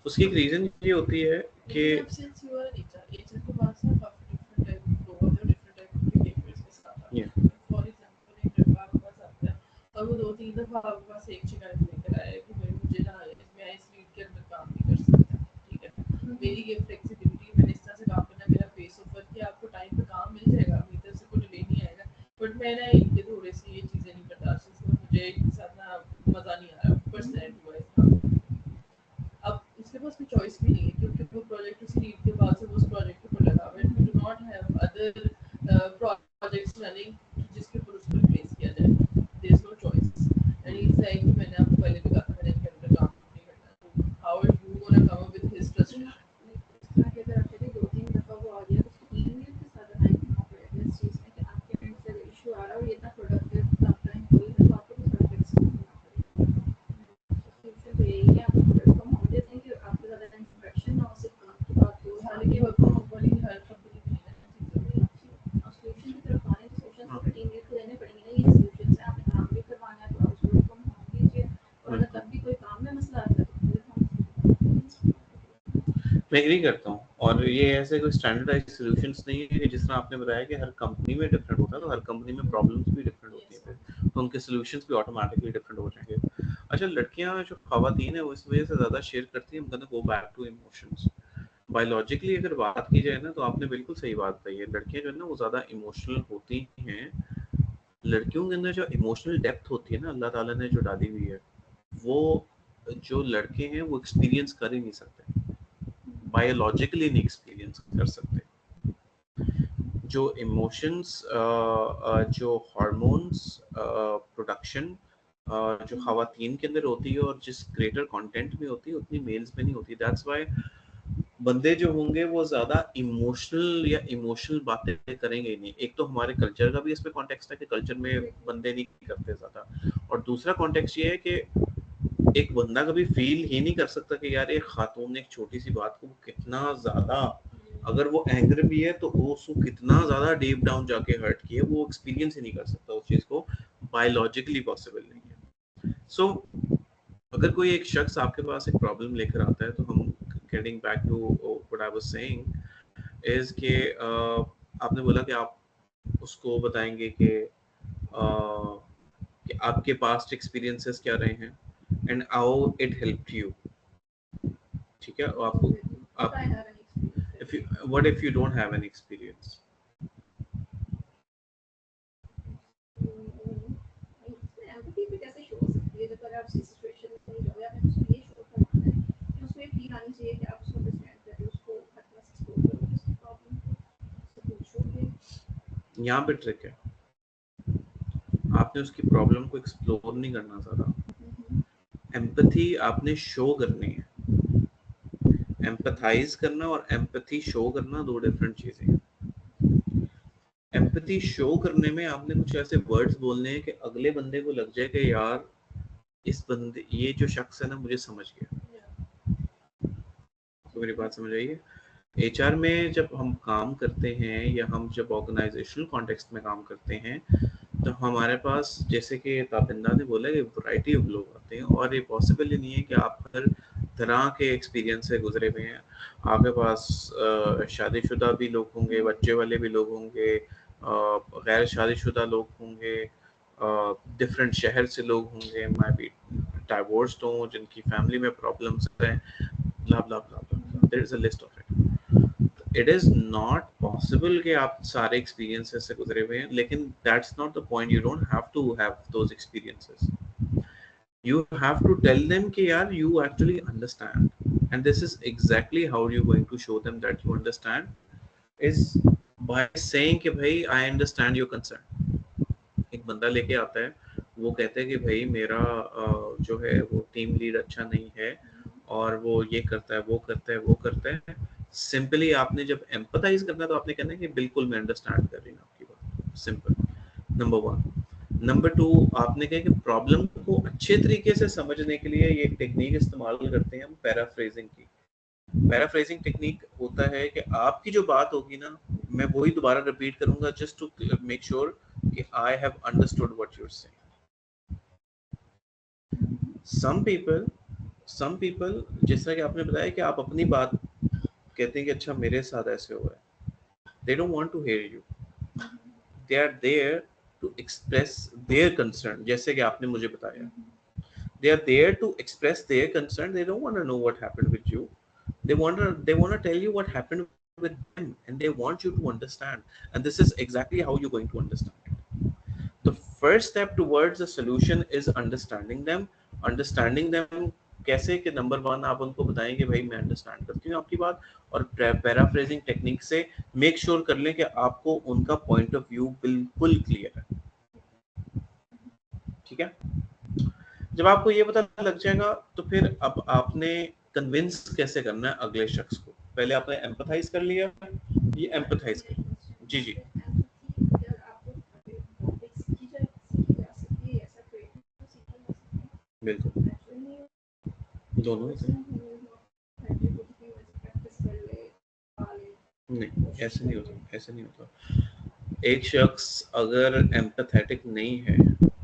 उसकी एक रीजन ये होती है कि लेकिन अब सिंस यू आर एचआर के पास ना काफी डिफरेंट टाइप लोग होते हैं, डिफरेंट टाइप के बिहेवियर्स के साथ आते हैं। फॉर एग्जांपल एक लड़का आपके पास आता है और वो 2-3 दफा आपके पास एक शिकायत लेकर आया कि भाई मुझे ना मैं इस लीड के अंदर काम नहीं कर सकता, ठीक है, मेरी ये फ्लेक्सिबिलिटी, मैंने इस तरह से काम करना, मेरा पेस ऑफ वर्क कि आपको टाइम पे काम मिल जाएगा, मेरी तरफ से कोई डिले नहीं आएगा, बट मैं ना इनके थोड़े से ये चीजें नहीं बर्दाश्त, इसलिए मुझे इनके साथ ना मजा नहीं आ रहा पर्सनैलिटी वाइज काम करने में। अब उसके पास कोई चॉइस भी नहीं है क्योंकि वो प्रोजेक्ट उस लीड के बाद से वो उस प्रोजेक्ट के ऊपर लगा हुआ है, we do not have other projects running जिसके ऊपर उसको रिप्लेस किया जाए, there is no choice and he is like मैंने आपको पहले भी कहा था मैंने इनके अंदर काम नहीं करना, how are you gonna come up with his trust? अगर आपके 2-3 दफा वो आ गया तो उसकी टीम के साथ टाइम होना पड़ेगा इस चीज़ में कि आपके एंड से इशू आ रहा है और ये इतना प्रोडक्टिव टाइम कोई है तो आपको भी थोड़ा फ्लेक्सिबल होना पड़ेगा। सॉल्यूशन तो यही है, आप वर्क फ्रॉम होम देते हैं कि आपको ज़्यादा इंटरेक्शन ना हो, सिर्फ काम की बात हो, हालांकि वर्क फ्रॉम होम वाली हर कंपनी में नहीं है सॉल्यूशन की तरफ आने तो सॉल्यूशन तो टीम लीड को देने पड़ेंगे ना, ये सॉल्यूशन है, आपने काम भी करवाना है तो आप वर्क फ्रॉम होम कीजिए, और अगर तब भी कोई काम में मसला आता है तो फिर हम मैं एग्री करता हूँ, और ये ऐसे कोई स्टैंडर्डाइज्ड सॉल्यूशंस नहीं है कि जिस तरह आपने बताया कि हर कंपनी में डिफरेंट होता है, तो हर कंपनी में प्रॉब्लम्स भी डिफरेंट होती हैं, फिर तो उनके सॉल्यूशंस भी ऑटोमेटिकली डिफरेंट हो जाएंगे। अच्छा, लड़कियां जो खवातीन है वो इस वजह से ज़्यादा शेयर करती हैं, मतलब go back to emotions. Biologically अगर बात की जाए ना, तो आपने बिल्कुल सही बात कही है, लड़कियां जो है ना वो ज़्यादा इमोशनल होती हैं। लड़कियों के अंदर जो इमोशनल डेप्थ होती है ना, अल्लाह ताला ने जो डाली हुई है, वो जो लड़के हैं वो एक्सपीरियंस कर ही नहीं सकते, बायोलॉजिकली नहीं एक्सपीरियंस कर सकते। जो इमोशंस, जो हार्मोन्स प्रोडक्शन जो खवातीन के अंदर होती है और जिस ग्रेटर कंटेंट में होती है उतनी मेल्स में नहीं होती। दैट्स व्हाई बंदे जो होंगे वो ज्यादा इमोशनल बातें करेंगे ही नहीं। एक तो हमारे कल्चर का भी इसमें कॉन्टेक्स्ट है कि कल्चर में बंदे नहीं करते ज्यादा, और दूसरा कॉन्टेक्स्ट ये है कि एक बंदा कभी फील ही नहीं कर सकता कि यार एक खातून ने एक छोटी सी बात को कितना ज्यादा, अगर वो एंगर भी है तो वो उसको कितना ज्यादा डीप डाउन जाके हर्ट किया, वो एक्सपीरियंस ही नहीं कर सकता उस चीज को, बायोलॉजिकली पॉसिबल नहीं है। सो अगर कोई एक शख्स आपके पास एक प्रॉब्लम लेकर आता है, तो हम getting back to what I was saying is के आपने बोला कि आप उसको बताएंगे कि आपके पास्ट एक्सपीरियंसेस क्या रहे हैं and how it helped you. ठीक है, आपको आप if you what if you don't have any experience? Empathy भी कैसे शो हो सकती है जब अगर आप इस सिचुएशन में नहीं हो, आपने उसको ये शो करना है कि उसको ये फील आनी चाहिए कि आप उसको अंडरस्टैंड कर रहे हो, उसको हर तरह से सपोर्ट करोगे उसकी प्रॉब्लम को, उससे पूछोगे। यहाँ पे ट्रिक है, आपने उसकी प्रॉब्लम को एक्सप्लोर नहीं करना ज़्यादा, एम्पैथी आपने शो करनी है। एम्पैथाइज करना और एम्पैथी शो करना दो डिफरेंट चीजें हैं। एम्पैथी शो करने में आपने कुछ ऐसे वर्ड्स बोलने हैं कि अगले बंदे को लग जाए कि यार इस बंदे, ये जो शख्स है ना मुझे समझ गया। तो मेरी बात समझ आइए, एचआर में जब हम काम करते हैं या हम जब ऑर्गेनाइजेशनल कॉन्टेक्स्ट में काम करते हैं, तो हमारे पास जैसे कि ताबिंदा ने बोला कि वैरायटी ऑफ लोग आते हैं, और ये पॉसिबल ही नहीं है कि आप हर तरह के एक्सपीरियंस से गुजरे हुए हैं। आपके पास शादीशुदा भी लोग होंगे, बच्चे वाले भी लोग होंगे, गैर शादीशुदा लोग होंगे, डिफरेंट शहर से लोग होंगे, मैं भी डाइवोर्स्ड हूँ जिनकी फैमिली में प्रॉब्लम्स हैं, blah blah blah blah blah. There is a list of it. It is not possible कि आप सारे experiences से गुजरे हुए हैं, लेकिन that's not the point. You don't have to have those experiences. You have to tell them कि यार you actually understand, and this is exactly how you're going to show them that you understand is by saying कि भाई I understand your concern. एक बंदा लेके आता है, वो कहते हैं कि भाई मेरा जो है वो टीम लीड अच्छा नहीं है और वो ये करता है, वो करता है, वो करता है। सिंपली आपने जब एम्पथाइज करना है तो आपने कहना है कि बिल्कुल मैं अंडरस्टैंड कर रही हूँ आपकी बात। Simple, number 1। नंबर 2, आपने कहा कि प्रॉब्लम को अच्छे तरीके से समझने के लिए ये टेक्निक इस्तेमाल करते हैं हम, पैराफ्रेजिंग की। पैराफ्रेजिंग टेक्निक होता है कि आपकी जो बात होगी ना, मैं वही दोबारा रिपीट करूंगा जस्ट टू मेक श्योर कि I have understood what you are saying. Some people जिस तरह कि आपने बताया कि आप अपनी बात कहते हैं कि अच्छा मेरे साथ ऐसे हुआ है, they don't want to hear you, they are there to express their concern. जैसे कि आपने मुझे बताया, they are there to express their concern. They don't want to know what happened with you. They want to tell you what happened with them, and they want you to understand. And this is exactly how you're going to understand it. The first step towards the solution is understanding them. Understanding them कैसे कि नंबर 1 आप उनको बताएं कि भाई मैं अंडरस्टैंड करती हूँ आपकी बात, और पैराफ्रेजिंग टेक्निक से मेक श्योर कर लें कि आपको उनका पॉइंट ऑफ व्यू बिल्कुल क्लियर है। ठीक है, जब आपको ये पता लग जाएगा तो फिर अब आपने कन्विंस कैसे करना है अगले शख्स को। पहले आपने एम्पथाइज कर लिया, ये एम्पथाइज कर लिया। जी जी बिल्कुल, दोनों नहीं, ऐसे नहीं होता, ऐसे नहीं होता। एक शख्स अगर एम्पैथेटिक नहीं है,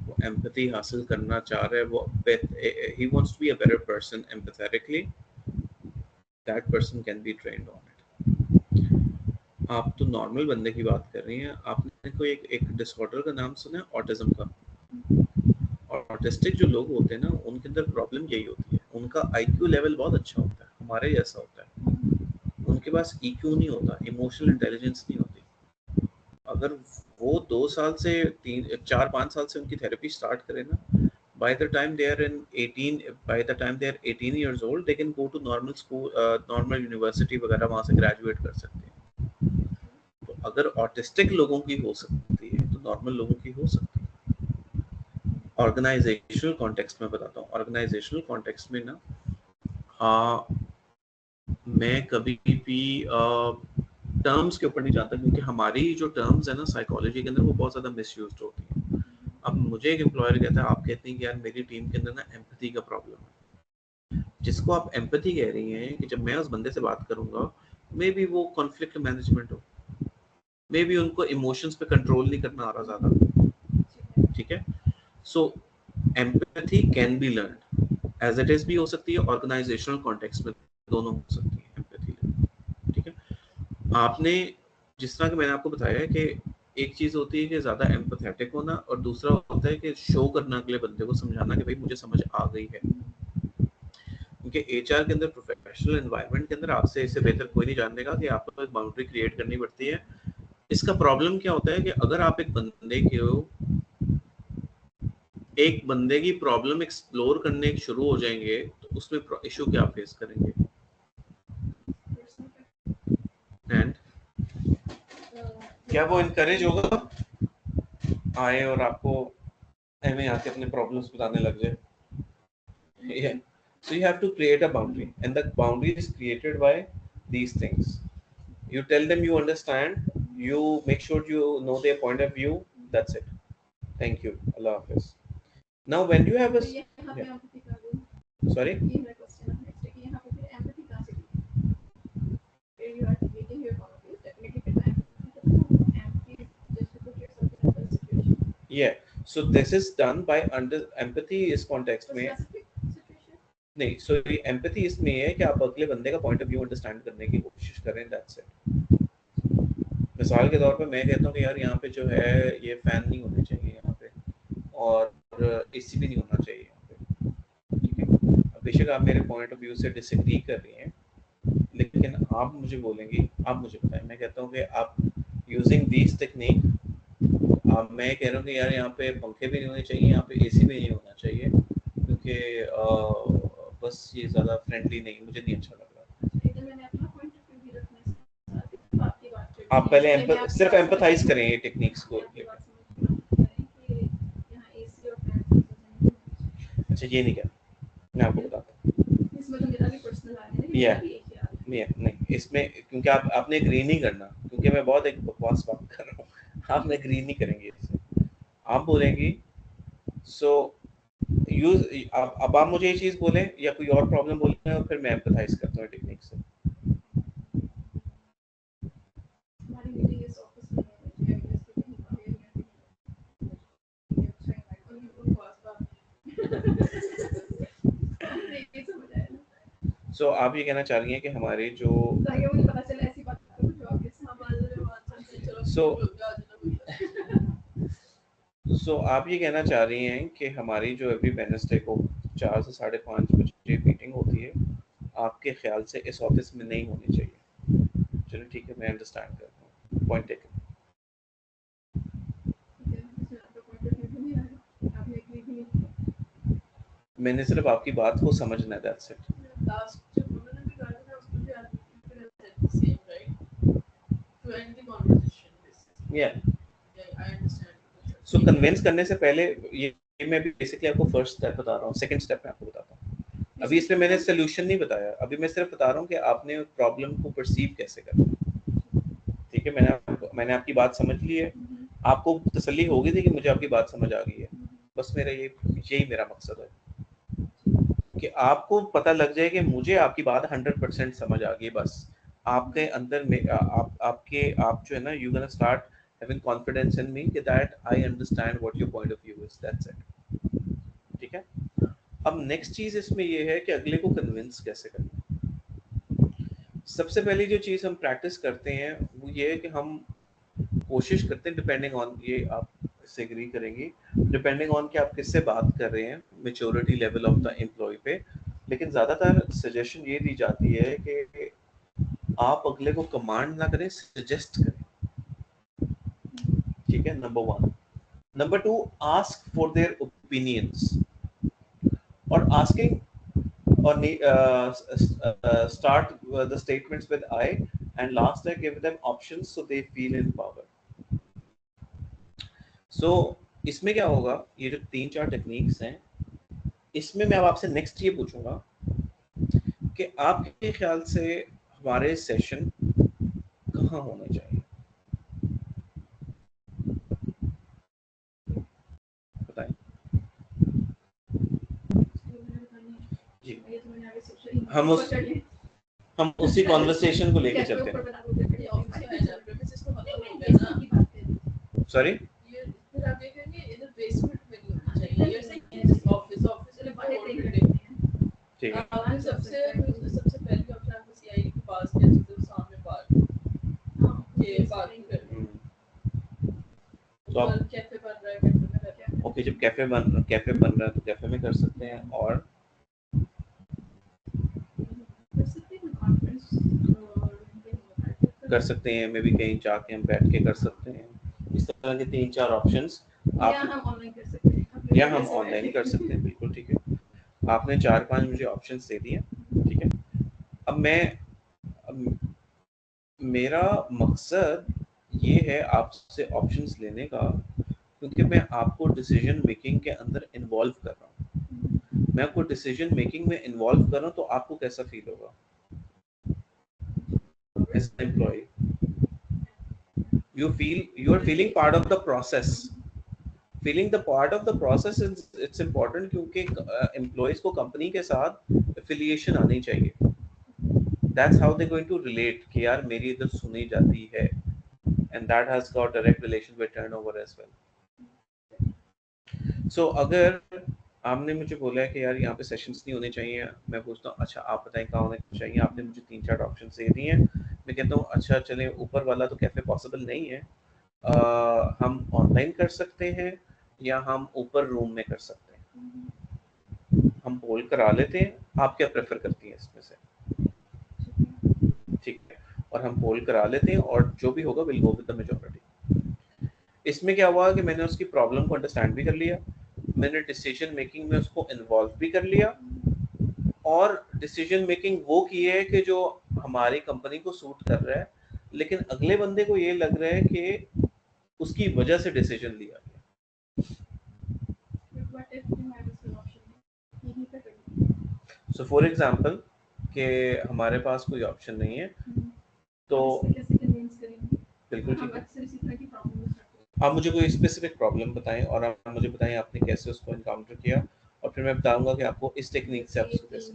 वो एम्पैथी हासिल करना चाह रहा है, वो he wants to be a better person empathetically, that person can be trained on it। आप तो नॉर्मल बंदे की बात कर रही हैं, आपने कोई एक डिसऑर्डर का नाम सुना है, ऑटिज्म का? और ऑटिस्टिक जो लोग होते हैं ना, उनके अंदर प्रॉब्लम यही होती है, उनका आईक्यू लेवल बहुत अच्छा होता है, हमारे जैसा होता है, उनके पास ईक्यू नहीं होता, इमोशनल इंटेलिजेंस नहीं होती। अगर वो 2 साल से 4-5 साल से उनकी थेरेपी स्टार्ट करें ना, by the time they are 18 years old, they can go to normal school, normal university वगैरह, वहाँ से ग्रेजुएट कर सकते हैं। तो अगर ऑटिस्टिक लोगों की हो सकती है तो नॉर्मल लोगों की हो सकती है। ऑर्गेनाइजेशनल कॉन्टेक्स्ट में बताता हूँ, ऑर्गेनाइजेशनल कॉन्टेक्स्ट में ना, मैं कभी भी टर्म्स के ऊपर नहीं जाता, क्योंकि हमारी जो टर्म्स है ना साइकोलॉजी के अंदर, वो बहुत ज़्यादा मिसयूज्ड होती हैं। अब मुझे एक एम्प्लॉयर कहता है, आप कहते हैं कि यार मेरी टीम के अंदर ना एम्पैथी का प्रॉब्लम है। जिसको आप एम्पैथी कह रही हैं कि जब मैं उस बंदे से बात करूंगा, मे बी वो कॉन्फ्लिक्ट मैनेजमेंट हो, मे बी उनको इमोशंस पे कंट्रोल नहीं करना आ रहा ज़्यादा। ठीक है, so empathy can be learn, as it is भी हो सकती है, ऑर्गेनाइजेशनल कॉन्टेक्स्ट में दोनों हो सकती है एम्पैथी। ठीक है, आपने जिस तरह कि मैंने आपको बताया है कि एक चीज होती है कि ज्यादा एम्पैथेटिक होना, और दूसरा होता है कि शो करना, अगले बंदे को समझाना कि भाई मुझे समझ आ गई है। क्योंकि एचआर के अंदर, प्रोफेशनल एनवायरनमेंट के अंदर आपसे इससे बेहतर कोई नहीं जानने का कि आपको एक बाउंड्री क्रिएट करनी पड़ती है। इसका प्रॉब्लम क्या होता है कि अगर आप एक बंदे की प्रॉब्लम एक्सप्लोर करने शुरू हो जाएंगे, तो उसमें इशू क्या फेस करेंगे, एंड क्या वो इनकरेज होगा आए और आपको एम आके अपने प्रॉब्लम्स बताने लग जाए? Yeah. So you have to create a boundary, and the boundary is created by these things. You tell them you understand, you make sure you know their point of view, that's it. Thank you, Allah Hafiz. Now when you have a yeah. Sorry, yeah, so this is done by under empathy is context में नहीं, so ये empathy इसमें है कि आप अगले बंदे का point of view understand करने की कोशिश करें, that's it। मिसाल के तौर पे मैं कहता हूँ कि यार यहाँ पे जो है ये फैन नहीं होने चाहिए यहाँ पे, और एसी भी नहीं होना चाहिए यहाँ पे। ठीक है, अब बेशक आप मेरे पॉइंट ऑफ व्यू से डिसएग्री कर रही हैं, लेकिन आप मुझे बोलेंगी, आप मुझे बताएं, मैं कहता हूँ कि आप यूजिंग दिस टेक्निक, मैं कह रहा हूँ कि यार यहाँ पे पंखे भी नहीं होने चाहिए, यहाँ पे एसी भी नहीं होना चाहिए, क्योंकि बस ये ज़्यादा फ्रेंडली नहीं, मुझे नहीं अच्छा लग रहा। आप पहले सिर्फ एम्पथाइज करें ये टेक्निक्स को। अच्छा, ये नहीं क्या, मैं आपको बताता हूँ। Yeah. नहीं, इसमें क्योंकि आपने एग्री नहीं करना, क्योंकि मैं बहुत एक बकवास बात कर रहा हूँ, आप एग्री नहीं करेंगे इससे। आप बोलेंगी सो यूज, अब आप मुझे ये चीज बोलें या कोई और प्रॉब्लम बोलें और फिर मैं एम्पैथाइज करता हूँ टेक्निक से। सो आप ये कहना चाह रही हैं कि हमारे जो सो आप ये कहना चाह रही हैं कि हमारी जो एवरी वेडनेसडे को 4 से 5:30 बजे मीटिंग होती है, आपके ख्याल से इस ऑफिस में नहीं होनी चाहिए। चलो ठीक है, मैं अंडरस्टैंड करता हूँ, पॉइंट टेकन। मैंने सिर्फ आपकी बात को समझना है, दैट्स इट। Last जब उन्होंने भी कहा था उसमें भी आप said the same, right? To end the conversation, basically. Yeah. Yeah, I understand. So convince करने से पहले ये मैं भी बेसिकली आपको फर्स्ट स्टेप बता रहा हूँ, सेकंड स्टेप मैं आपको बताता हूँ। अभी इसमें मैंने सोल्यूशन नहीं बताया, अभी मैं सिर्फ बता रहा हूँ कि आपने प्रॉब्लम को परसीव कैसे करना है। ठीक है, मैंने आपकी बात समझ ली है, आपको तसल्ली हो गई थी कि मुझे आपकी बात समझ आ गई है। बस मेरा यही मेरा मकसद है कि आपको पता लग जाए कि मुझे आपकी बात 100% समझ आ गई। बस आपके अंदर में आप जो है ना, you gonna start having confidence in me कि that I understand what your point of view is, that's it. ठीक है, अब नेक्स्ट चीज इसमें ये है कि अगले को कन्विंस कैसे करना। सबसे पहली जो चीज हम प्रैक्टिस करते हैं वो ये है कि हम कोशिश करते हैं, डिपेंडिंग ऑन, ये आप इससे एग्री करेंगी, डिपेंडिंग ऑन कि आप किससे बात कर रहे हैं, maturity level of the employee पे, लेकिन ज़्यादातर सजेशन ये दी जाती है कि आप अगले को कमांड ना करें, सजेस्ट करें। ठीक है, number 1। Number 2, ask for their opinions, और asking or start the statements with I, and last I give them options so they feel in power. So इसमें क्या होगा, ये जो 3-4 टेक्निक्स हैं, इसमें मैं अब आपसे नेक्स्ट ये पूछूंगा कि आपके ख्याल से हमारे सेशन कहाँ होने चाहिए, बताएं जी। हम उसी कॉन्वर्सेशन को लेके चलते हैं। सॉरी, फिर आप ये कहेंगे इधर बेसमेंट में नहीं होना चाहिए, ये सही ऑफिस ठीक है, आपने सबसे पहली ऑप्शन आपको सीआई के पास क्या चीज़ है, सामने पार्क के पार्किंग करनी, और कैफे बन रहा है, कैफे में करते हैं। ओके, जब कैफे बन रहा है तो कैफे में कर सकते हैं, और कर सकते हैं मे भी कहीं जाके हम बैठ के कर सकते हैं। इस तरह के 3-4 ऑप्शंस आप, या हम ऑनलाइन कर सकते हैं, या हम ऑनलाइन कर सकते हैं, बिल्कुल ठीक है। आपने 4-5 मुझे ऑप्शंस दे दिए, ठीक है। अब मेरा मकसद ये है आपसे ऑप्शंस लेने का, क्योंकि मैं आपको डिसीजन मेकिंग के अंदर इन्वॉल्व कर रहा हूँ। मैं आपको डिसीजन मेकिंग में इन्वॉल्व कर रहा हूँ, तो आपको कैसा फील होगा as an employee? you are feeling part of the process. Feeling the part of the process is it's important, क्योंकि employees को company के साथ affiliation आनी चाहिए। That's how they're going to relate कि यार मेरी इधर सुनी जाती है, and that has got direct relation with turnover as well. So अगर आपने मुझे बोला है कि यार यहाँ पे सेशंस नहीं होने चाहिए, मैं पूछता हूँ अच्छा आप बताएं कहाँ होने चाहिए, आपने मुझे 3-4 ऑप्शन दे दिए हैं, मैं कहता हूँ अच्छा चलें, ऊपर वाला तो कैफे पॉसिबल नहीं है, हम ऑनलाइन कर सकते हैं या हम ऊपर रूम में कर सकते हैं, हम पोल करा लेते हैं, आप क्या प्रेफर करती हैं इसमें से? ठीक है, और हम पोल करा लेते हैं, और जो भी होगा will go with the majority. इसमें क्या हुआ कि मैंने उसकी प्रॉब्लम को अंडरस्टैंड भी कर लिया, मैंने डिसीजन मेकिंग में उसको इन्वॉल्व भी कर लिया, और डिसीजन मेकिंग वो की है कि जो हमारी कंपनी को सूट कर रहा है, लेकिन अगले बंदे को ये लग रहा है कि उसकी वजह से डिसीजन लिया गया। So for example, कि हमारे पास कोई ऑप्शन नहीं है, तो कैसे कन्विंस करेंगे? बिल्कुल हम ठीक है। अक्सर इसी तरह की प्रॉब्लम आप मुझे कोई स्पेसिफिक प्रॉब्लम बताएं और आप मुझे बताएं आपने कैसे उसको इनकाउंटर किया, और फिर मैं बताऊंगा कि आपको इस टेक्निक से आप उसको कैसे।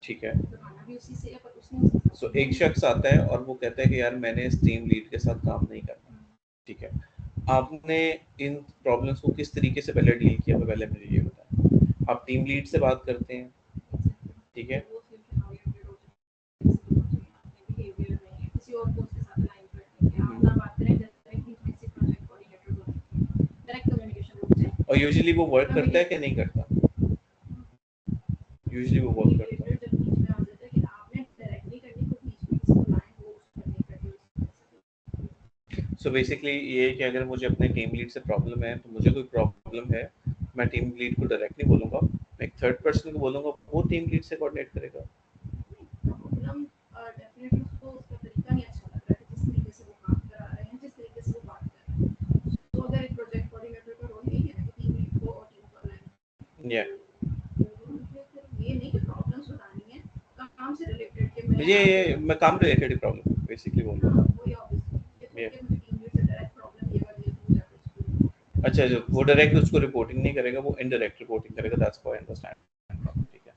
ठीक है, सो एक शख्स आता है और वो कहता है कि यार मैंने इस टीम लीड के साथ काम नहीं करना। ठीक है, आपने इन प्रॉब्लम्स को किस तरीके से पहले डील किया, पहले मुझे ये बताएं। आप टीम लीड से बात करते हैं, ठीक है, और यूजुअली वो वर्क करता है कि नहीं करता? यूजुअली वो वर्क करता है। सो बेसिकली ये है कि अगर मुझे अपने टीम लीड से प्रॉब्लम है, तो मुझे कोई प्रॉब्लम है, मैं टीम लीड को डायरेक्टली बोलूंगा, मैं एक थर्ड पर्सन को बोलूंगा, वो टीम लीड से कोऑर्डिनेट करेगा। या ये मैं काम रिलेटेड ही प्रॉब्लम बेसिकली बोल रहा हूँ। अच्छा, जो वो डायरेक्ट उसको रिपोर्टिंग नहीं करेगा, वो इनडायरेक्ट रिपोर्टिंग करेगा, दैट्स व्हाई आई अंडरस्टैंड। ठीक है,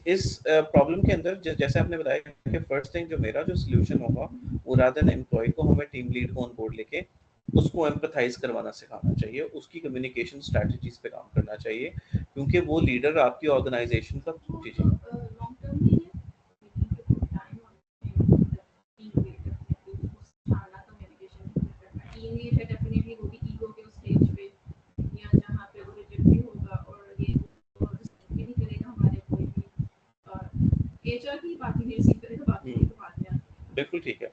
इस प्रॉब्लम के अंदर जैसे आपने बताया कि फर्स्ट थिंग जो मेरा जो सॉल्यूशन होगा, वो रादर देन एम्प्लॉय को हमें टीम लीड को ऑन बोर्ड लेके उसको एम्पैथाइज करवाना सिखाना चाहिए, उसकी कम्युनिकेशन स्ट्रेटजीज पे काम करना चाहिए, क्योंकि वो लीडर आपकी ऑर्गेनाइजेशन का बिल्कुल ठीक है,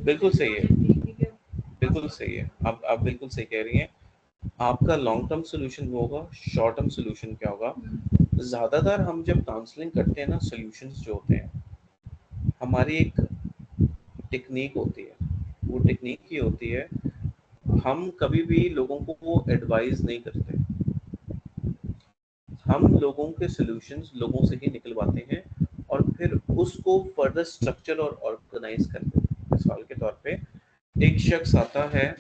बिल्कुल सही है, बिल्कुल सही है, आप बिल्कुल सही कह रही हैं। आपका लॉन्ग टर्म सोल्यूशन वो होगा, शॉर्ट टर्म सोल्यूशन क्या होगा? ज़्यादातर हम जब काउंसलिंग करते हैं ना, सोल्यूशंस जो होते हैं, हमारी एक टेक्निक होती है, वो टेक्निक ये होती है, हम कभी भी लोगों को वो एडवाइस नहीं करते, हम लोगों के सॉल्यूशंस लोगों से ही निकलवाते हैं और फिर उसको फर्दर स्ट्रक्चर और ऑर्गेनाइज करते हैं। मिसाल के तौर पे एक शख्स आता है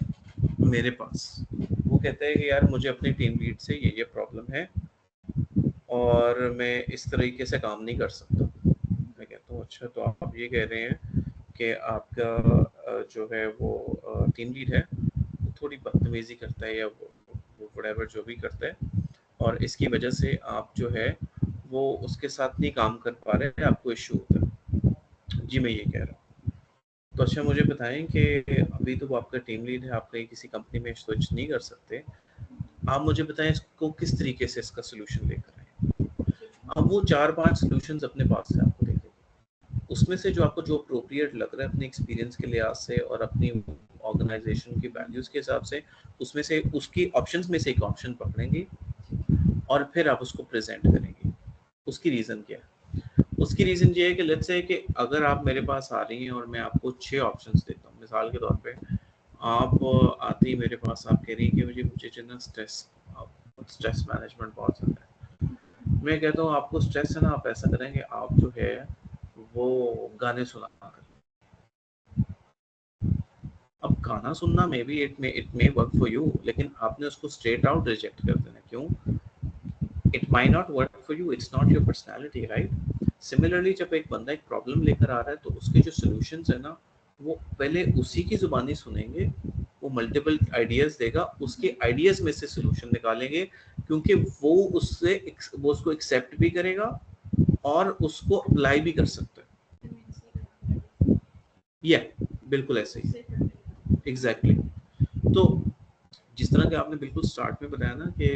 मेरे पास, वो कहता है कि यार मुझे अपनी टीम लीड से ये प्रॉब्लम है और मैं इस तरीके से काम नहीं कर सकता। मैं कहता हूँ अच्छा, तो आप ये कह रहे हैं कि आपका जो है वो टीम लीड है, वो थोड़ी बदतमीजी करता है या वो व्हाटएवर जो भी करता है, और इसकी वजह से आप जो है वो उसके साथ नहीं काम कर पा रहे हैं, आपको इश्यू होता है। जी मैं ये कह रहा हूँ। तो अच्छा मुझे बताएं कि अभी तो वो आपका टीम लीड है, आप कहीं किसी कंपनी में स्विच नहीं कर सकते, आप मुझे बताएं इसको किस तरीके से इसका सोल्यूशन लेकर आए। अब वो 4-5 सॉल्यूशंस अपने पास से आपको दे देंगे, उसमें से जो आपको जो अप्रोप्रिएट लग रहा है अपने एक्सपीरियंस के लिहाज से और अपनी ऑर्गेनाइजेशन की वैल्यूज के हिसाब से, उसमें से उसकी ऑप्शंस में से एक ऑप्शन पकड़ेंगे और फिर आप उसको प्रेजेंट करेंगे। उसकी रीज़न क्या है? उसकी रीज़न ये है कि लेट्स से कि अगर आप मेरे पास आ रही हैं और मैं आपको 6 ऑप्शंस देता हूँ, मिसाल के तौर पे आप आती ही मेरे पास, आप कह रही हैं कि मुझे जो ना स्ट्रेस मैनेजमेंट बहुत ज़्यादा है। मैं कहता हूँ आपको स्ट्रेस है ना, आप ऐसा करेंगे, आप जो है वो गाने सुना करें। अब गाना सुनना may be it may work for you, लेकिन आपने उसको स्ट्रेट आउट रिजेक्ट कर देना। क्यों? It my not work for you, it's not your personality, right? Similarly जब एक बंदा एक प्रॉब्लम लेकर आ रहा है, तो उसके जो सोल्यूशंस है ना, वो पहले उसी की जुबानी सुनेंगे, वो मल्टीपल आइडियाज देगा, उसके आइडियाज में से सोल्यूशन निकालेंगे, क्योंकि वो उसको एक्सेप्ट भी करेगा और उसको अप्लाई भी कर सकता है। या बिल्कुल ऐसे ही, एग्जैक्टली। तो जिस तरह के आपने बिल्कुल स्टार्ट में बताया ना कि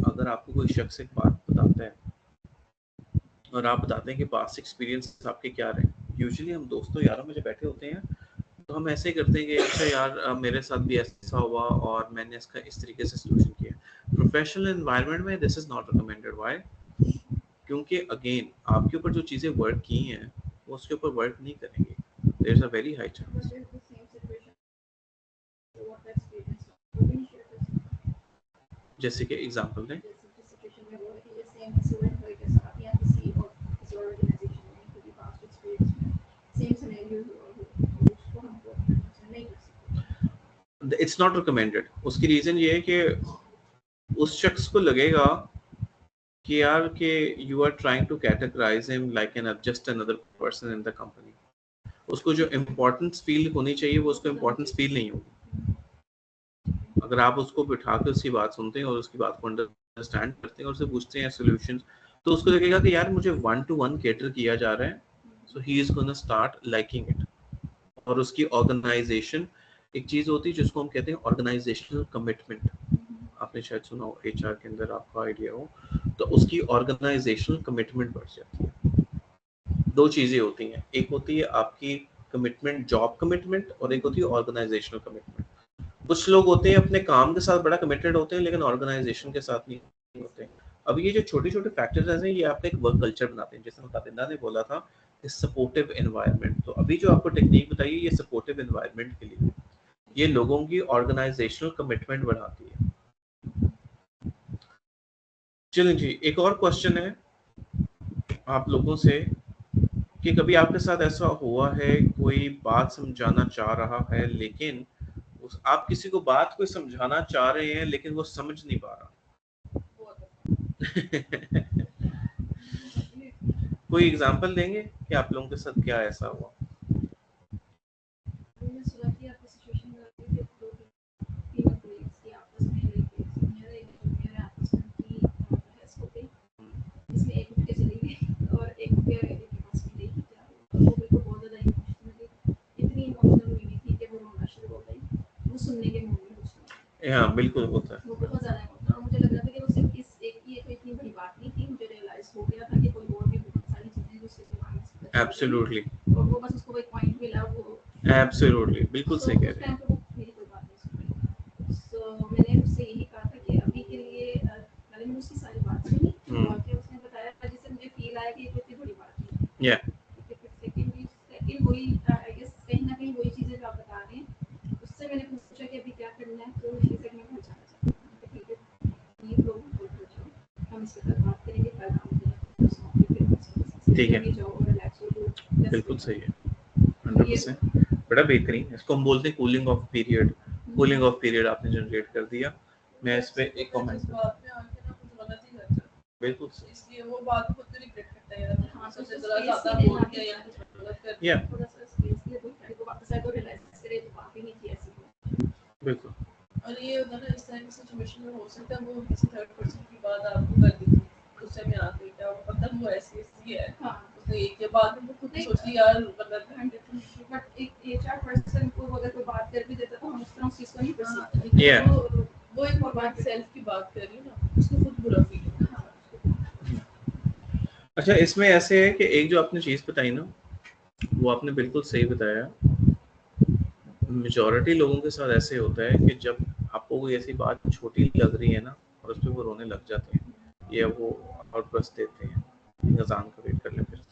अगर आपको कोई शख्स एक बात बताता है और आप बताते हैं कि पास्ट एक्सपीरियंस आपके क्या रहे, यूजुअली हम दोस्तों यारों में जब बैठे होते हैं तो हम ऐसे ही करते हैं कि अच्छा यार मेरे साथ भी ऐसा हुआ और मैंने इसका इस तरीके से सोल्यूशन किया। प्रोफेशनल एनवायरनमेंट में this is not recommended. Why? क्योंकि अगेन आपके ऊपर जो चीज़ें वर्क की हैं वो उसके ऊपर वर्क नहीं करेंगी, there is a very high chance. जैसे कि एग्जांपल दें। जैसे कि सिचुएशन में वो है कि जैसे हम स्टूडेंट हो के साथ या किसी और किसी ऑर्गेनाइजेशन में कोई पास्ट एक्सपीरियंस में सेम सिनेरियो हो उसको हम नहीं कर सकते। It's not recommended. उसकी रीजन ये है कि उस शख्स को लगेगा कि यार कि you are trying to categorize him like an just another person in the company. उसको जो इम्पोर्टेंस फील होनी चाहिए वो उसको इम्पोर्टेंस फील नहीं होगी। अगर आप उसको बिठा के उसकी बात सुनते हैं और उसकी बात को अंडरस्टैंड करते हैं और उससे पूछते हैं सॉल्यूशंस, तो उसको लगेगा कि यार मुझे 1-to-1 कैटर किया जा रहा है, so he is gonna start liking it. और उसकी ऑर्गेनाइजेशन, एक चीज होती है जिसको हम कहते हैं ऑर्गेनाइजेशनल कमिटमेंट, आपने शायद सुना हो, एचआर के अंदर आपको आइडिया हो, तो उसकी ऑर्गेनाइजेशनल कमिटमेंट बढ़ जाती है। दो चीजें होती हैं, एक होती है आपकी कमिटमेंट, जॉब कमिटमेंट, और एक होती है ऑर्गेनाइजेशनल कमिटमेंट। कुछ लोग होते हैं अपने काम के साथ बड़ा कमिटेड होते हैं लेकिन ऑर्गेनाइजेशन के साथ नहीं होते। अब ये जो छोटे छोटे फैक्टर्स हैं ये आपका एक वर्क कल्चर बनाते हैं। जैसे ताबिंदा ने बोला था सपोर्टिव एनवायरनमेंट, तो अभी जो आपको टेक्निक बताई ये सपोर्टिव एनवायरनमेंट के लिए, ये लोगों की ऑर्गेनाइजेशनल कमिटमेंट बढ़ाती है। चलिए जी, एक और क्वेश्चन है आप लोगों से कि कभी आपके साथ ऐसा हुआ है कोई बात समझाना चाह रहा है लेकिन आप किसी को बात कोई समझाना चाह रहे हैं लेकिन वो समझ नहीं पा रहा? कोई एग्जांपल देंगे कि आप लोगों के साथ क्या ऐसा हुआ? मैंने सुना कि आपकी सिचुएशन में आती है दो तीन कलीग्स की आपस में लेके सीनियर है जूनियर आपस में की बहस हो गई, जिसमें एक उठ के चली गई और एक पेयर के पास में नहीं क्या वो बिल्कुल बहुत ज़्यादा इमोशनली इतनी इमोशनल हुई थी कि वो रोना शुरू हो गई, वो सुनने के मूड में कुछ नहीं। हाँ बिल्कुल होता है। वो बहुत ज़्यादा इमोशनल, और मुझे लग रहा था कि वो सिर्फ इस एक ही कोई इतनी बड़ी बात नहीं थी, मुझे रियलाइज हो गया था कि कोई और भी बहुत सारी चीज़ें जो उसके दिमाग में चल रही हैं। एब्सोल्युटली और वो बस उसको एक पॉइंट मिला वो एब्सोल्युटली बिल्कुल सही कह उस रहे टाइम हैं। पे वो मेरी कोई बात नहीं सुन रही। सो मैंने उससे यही कहा था कि अभी के लिए पहले मैंने उसकी सारी बात सुनी, वाकया उसने बताया जिससे मुझे फील आया कि ये कोई इतनी बड़ी बात नहीं है। या सेकंड वही आई गेस कहीं ना कहीं वही चीज़ें जो आप बता रहे हैं, उससे मैंने पूछा कि अभी क्या करना है, तो शी सेड मैं घर जाना चाहती हूँ। ठीक है, ये लोग बोल रहे हम इसके साथ बात करेंगे, कल हम ठीक है, जाओ रिलैक्स हो जाओ। बिल्कुल सही है, 100%। बड़ा बेहतरीन, इसको हम बोलते हैं cooling of period. Cooling of period आपने जनरेट कर दिया। मैं इस पे एक कमेंट जिस बात में आके ना कुछ गलत ही कर जाता है, बिल्कुल इसलिए वो बाद में खुद भी रिग्रेट करता है यार हाँ, तो सबसे उसको जरा स्पेस ज्यादा ही बोल देना दिया है। या कुछ गलत कर या दिया। थोड़ा सा स्पेस दिया तो फिर वो वापस आके रियलाइज करे तो बात ही नहीं थी ऐसी। बिल्कुल और ये होता है ना, इस तरह की सिचुएशन में हो सकता है वो किसी थर्ड पर्सन की बात आपको कर दी थी, गुस्से में आ गई, क्या वो पता वो ऐसी ऐसी है, हाँ, उसने एक के बाद में वो खुद ही सोच लिया यार गलत है। बट एक एचआर पर्सन को अगर कोई बात कर भी देता तो हम उस तरह उस चीज को नहीं कर हाँ, सकते। लेकिन Yeah. वो एक और बात सेल्फ की बात कर रही हूँ ना, उसको खुद बुरा फील होगा। अच्छा, इसमें ऐसे है कि एक जो आपने चीज़ बताई ना वो आपने बिल्कुल सही बताया। मेजॉरिटी लोगों के साथ ऐसे होता है कि जब आपको कोई ऐसी बात छोटी लग रही है ना और उस पर वो रोने लग जाते हैं या वो आउटबर्स्ट देते हैं। अज़ान का वेट कर ले फिर।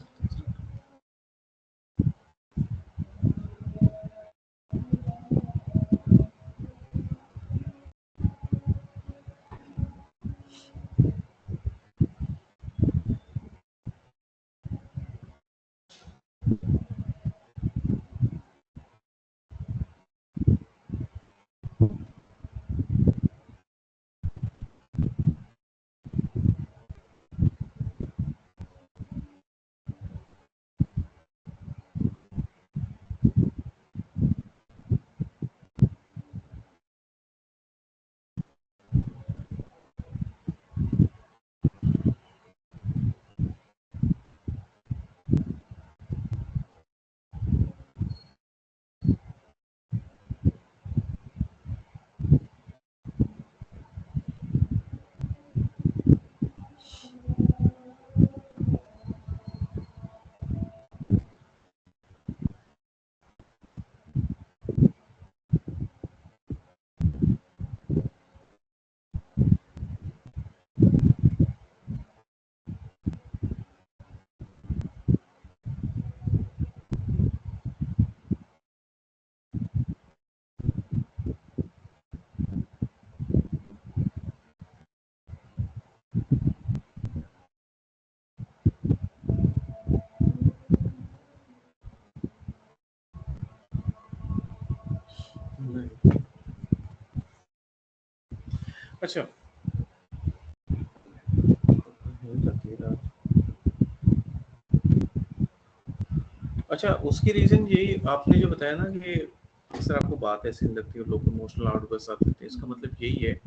अच्छा अच्छा, उसकी रीजन यही आपने जो बताया ना कि अक्सर आपको बात ऐसी लगती है, लोग इमोशनल आउटबर्स्ट आते हैं, इसका मतलब यही है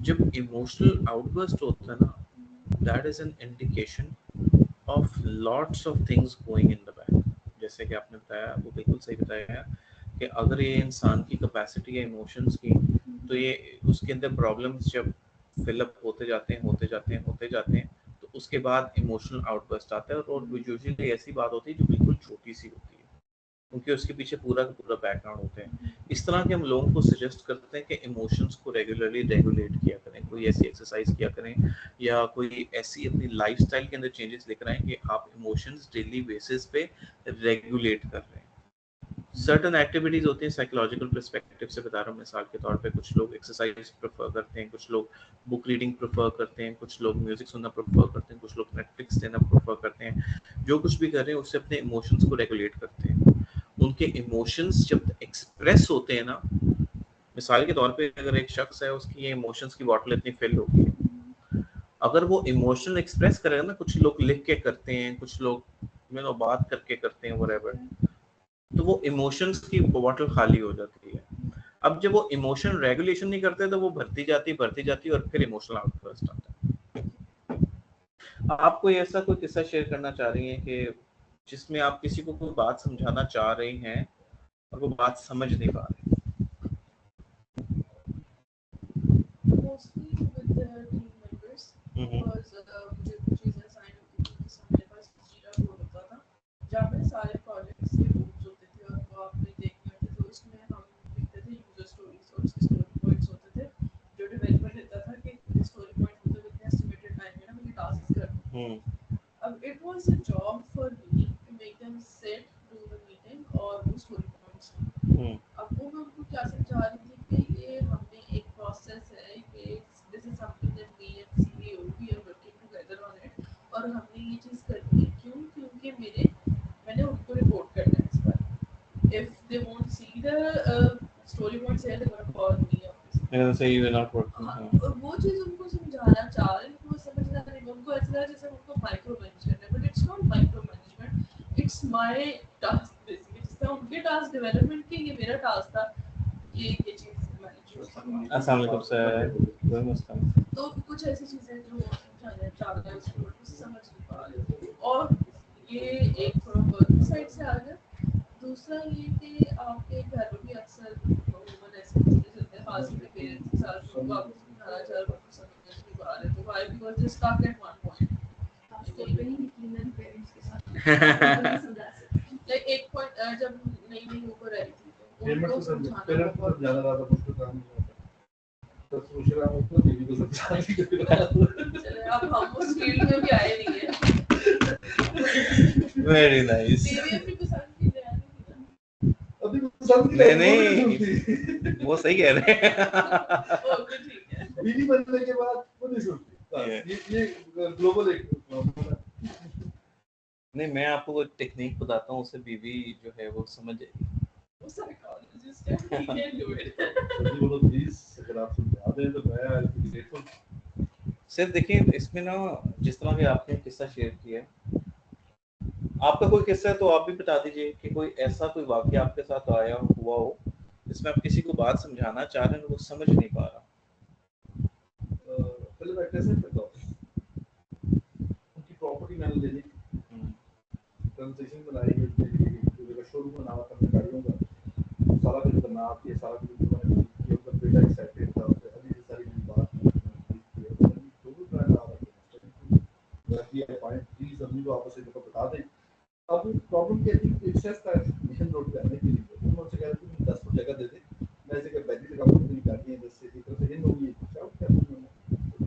जब इमोशनल आउटबर्स्ट होता है ना, that is an indication of lots of things going in the back. जैसे कि आपने बताया, वो बिल्कुल सही बताया कि अगर ये इंसान की कैपेसिटी है इमोशंस की, तो ये उसके अंदर प्रॉब्लम्स जब फिलअप होते जाते हैं, तो उसके बाद इमोशनल आउटबर्स्ट आता है। और यूजुअली ऐसी बात होती है जो बिल्कुल छोटी सी होती है, क्योंकि उसके पीछे पूरा का पूरा बैकग्राउंड होता है। इस तरह के हम लोगों को सजेस्ट करते हैं कि इमोशंस को रेगुलरली रेगुलेट किया करें, कोई ऐसी एक्सरसाइज किया करें या कोई ऐसी अपनी लाइफस्टाइल के अंदर चेंजेस लेकर आएं कि आप इमोशंस डेली बेसिस पे रेगुलेट कर रहे हैं। सर्टन एक्टिविटीज होती हैं साइकोलॉजिकल पर्सपेक्टिव से बता रहा हूँ। मिसाल के तौर पे कुछ लोग एक्सरसाइज प्रेफर करते हैं, कुछ लोग बुक रीडिंग प्रेफर करते हैं, कुछ लोग म्यूजिक सुनना प्रेफर करते हैं, कुछ लोग नेटफ्लिक्स देना प्रेफर करते हैं। जो कुछ भी कर रहे हैं उससे अपने इमोशंस को रेगुलेट करते हैं। उनके इमोशंस जब एक्सप्रेस होते हैं ना, मिसाल के तौर पे अगर एक शख्स है, उसकी ये इमोशंस की बॉटल इतनी फिल होगी है, अगर वो इमोशन एक्सप्रेस करेगा ना, कुछ लोग लिख के करते हैं, कुछ लोग बात करके करते हैं, व्हाटएवर, तो वो इमोशंस की बॉटल खाली हो जाती है। अब जब वो इमोशन रेगुलेशन नहीं करते तो वो भरती जाती और फिर इमोशनल आउटबर्स्ट आता है। आप कोई ऐसा कोई किस्सा शेयर करना चाह रही हैं कि जिसमें आप किसी को कोई बात समझाना चाह रही हैं और वो बात समझ नहीं पा रहे? Mostly with the team members, because मुझे कुछ चीज़ें assign होती थी, जैसे हमारे पास Jira board होता था जहाँ पे सारे projects के rules होते थे और वो आपने देखने होते थे। उसमें हम लिखते थे user stories और उसके story points होते थे जो developer देता था कि story point मतलब इतने estimated time में ना मुझे tasks करने हैं। अब it was a job for me to make them sit, do the meeting और वो story points। अब वो मैं उनको क्या समझा रही थी कि ये हमने एक प्रोसेस है कि this is something that we and CEO we are working together on it, और हमने ये चीज़ करनी है। क्यों? क्योंकि मैंने उनको रिपोर्ट करना है इस पर। If they won't see the story boards here, they gonna call me obviously. They're gonna say you were not working. और वो चीज़ उनको समझाना चाह रही हूँ, वो समझ ना रही। उनको ऐसा लगा जैसे उनको माइक्रो मैनेज करना है, but it's not micro management, it's my task basically. जिस तरह उनके टास्क डेवलपमेंट के, ये मेरा टास्क था ये चीज़ मैनेज। अस्सलाम वालेकुम सर। तो कुछ ऐसी चीज़ें जो समझाना चाह रहे हैं उसको समझ नहीं पा रहे। और ये एक थोड़ा वर्क साइड से आ गया। दूसरा ये कि आपके घर में भी अक्सर वुमन ऐसे मसले चलते हैं, खास अपने पेरेंट्स के साथ, जो उनको आपको समझाना चाह रहे हो उनको समझ नहीं पा रहे। तो why? Because they stuck at one point. School पे नहीं निकली मैं पेरेंट्स के साथ समझा सकती लाइक एक पॉइंट जब नई ऊपर आई थी तो पेमेंट उनको तो समझाना पेरेंट बहुत तो ज्यादा ज्यादा मुश्किल काम नहीं होता। तो सोच रहा हूँ तो बीवी को समझा नहीं। चले। अब हम उस फील्ड में भी आए नहीं है। Very nice. बीवी अपनी पसंद की ले आनी थी ना। अभी पसंद नहीं वो सही कह रहे हैं। ओके ठीक है। बीवी बनने के बाद वो नहीं सुनती। ये ग्लोबल एक प्रॉब्लम है। नहीं, मैं आपको वो टेक्निक बताता हूँ, उससे बीवी जो है वो समझ जाएगी। वो साइकोलॉजिस्ट है, he can do it। सभी बोलो प्लीज, अगर आप समझा दें तो मैं I will be grateful. Sir देखिए, इसमें ना जिस तरह के आपने किस्सा शेयर किया है, आपका कोई किस्सा है तो आप भी बता दीजिए कि कोई ऐसा कोई वाकया आपके साथ आया हुआ हो जिसमें आप किसी को बात समझाना चाह रहे हैं वो समझ नहीं पा रहा। पहले मैं कैसे करता हूँ उनकी प्रॉपर्टी मैंने ले ली, ट्रांजेक्शन बनाई, मेरा शोरूम बना हुआ था अपनी गाड़ियों का, सारा कुछ बना के सारा कुछ मैंने किया। उसका बेटा एक्साइटेड था, उससे अभी सारी मेरी बात टोटल ब्रांड आ रहा है ये पॉइंट प्लीज अभी को आपस में बता दें। अब प्रॉब्लम क्या थी, एक्सेस था मिशन रोड पे आने के लिए। तो मुझसे कह रहे थे मुझे 10 फुट जगह दे दे, मैं जगह बैटरी लगा दूंगी, गाड़ियां इधर से एक तरफ से इन होंगी, आउट कर दूंगा,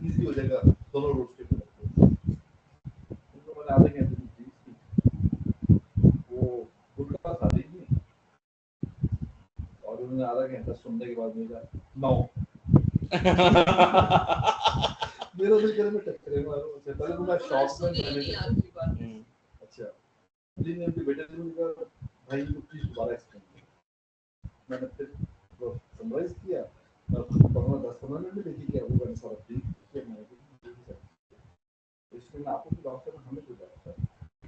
इजी हो जाएगा दोनों रोड्स के ऊपर। उनको मैंने आधे घंटे में प्लीज वो गुटखा खा लीजिए, और उन्होंने आधा घंटा सुनने के बाद मुझे नो मेरा दिल करे मैं टक्करे मारूं उससे। पहले तो मैं शॉप में मैंने अच्छा दिन में बेटे ने मुझे भाई को प्लीज दोबारा एक्सप्लेन। मैंने फिर समराइज किया, 10-15 मिनट में देखिए कि वो गाड़ी सारा ठीक है, इसमें आपको भी लॉस है, हमें भी लॉस है,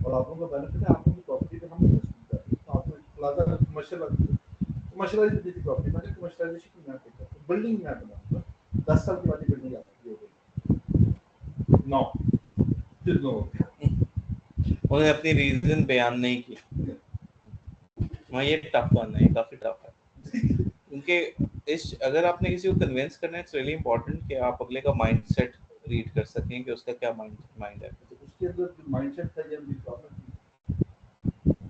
और आप लोगों का बेनिफिट है, आप लोगों की प्रॉपर्टी पे हम इन्वेस्टमेंट कर रहे हैं, तो आपको प्लाजा कमर्शियलाइज प्रॉपर्टी मैंने कमर्शियलाइजेशन की मैप देखा, बिल्डिंग मैप बनाऊंगा 10 साल के बाद ये बिल्डिंग आ सकती है, नो उन्होंने अपनी रीजन बयान नहीं की। हाँ, ये टफ वन है, काफी टफ है, क्योंकि इस अगर आपने किसी को कन्विंस करना है, इट्स रियली इंपॉर्टेंट कि आप अगले का माइंडसेट रीड कर सकें कि उसका क्या माइंड है। तो उसके अंदर जो माइंडसेट था, ये भी प्रॉब्लम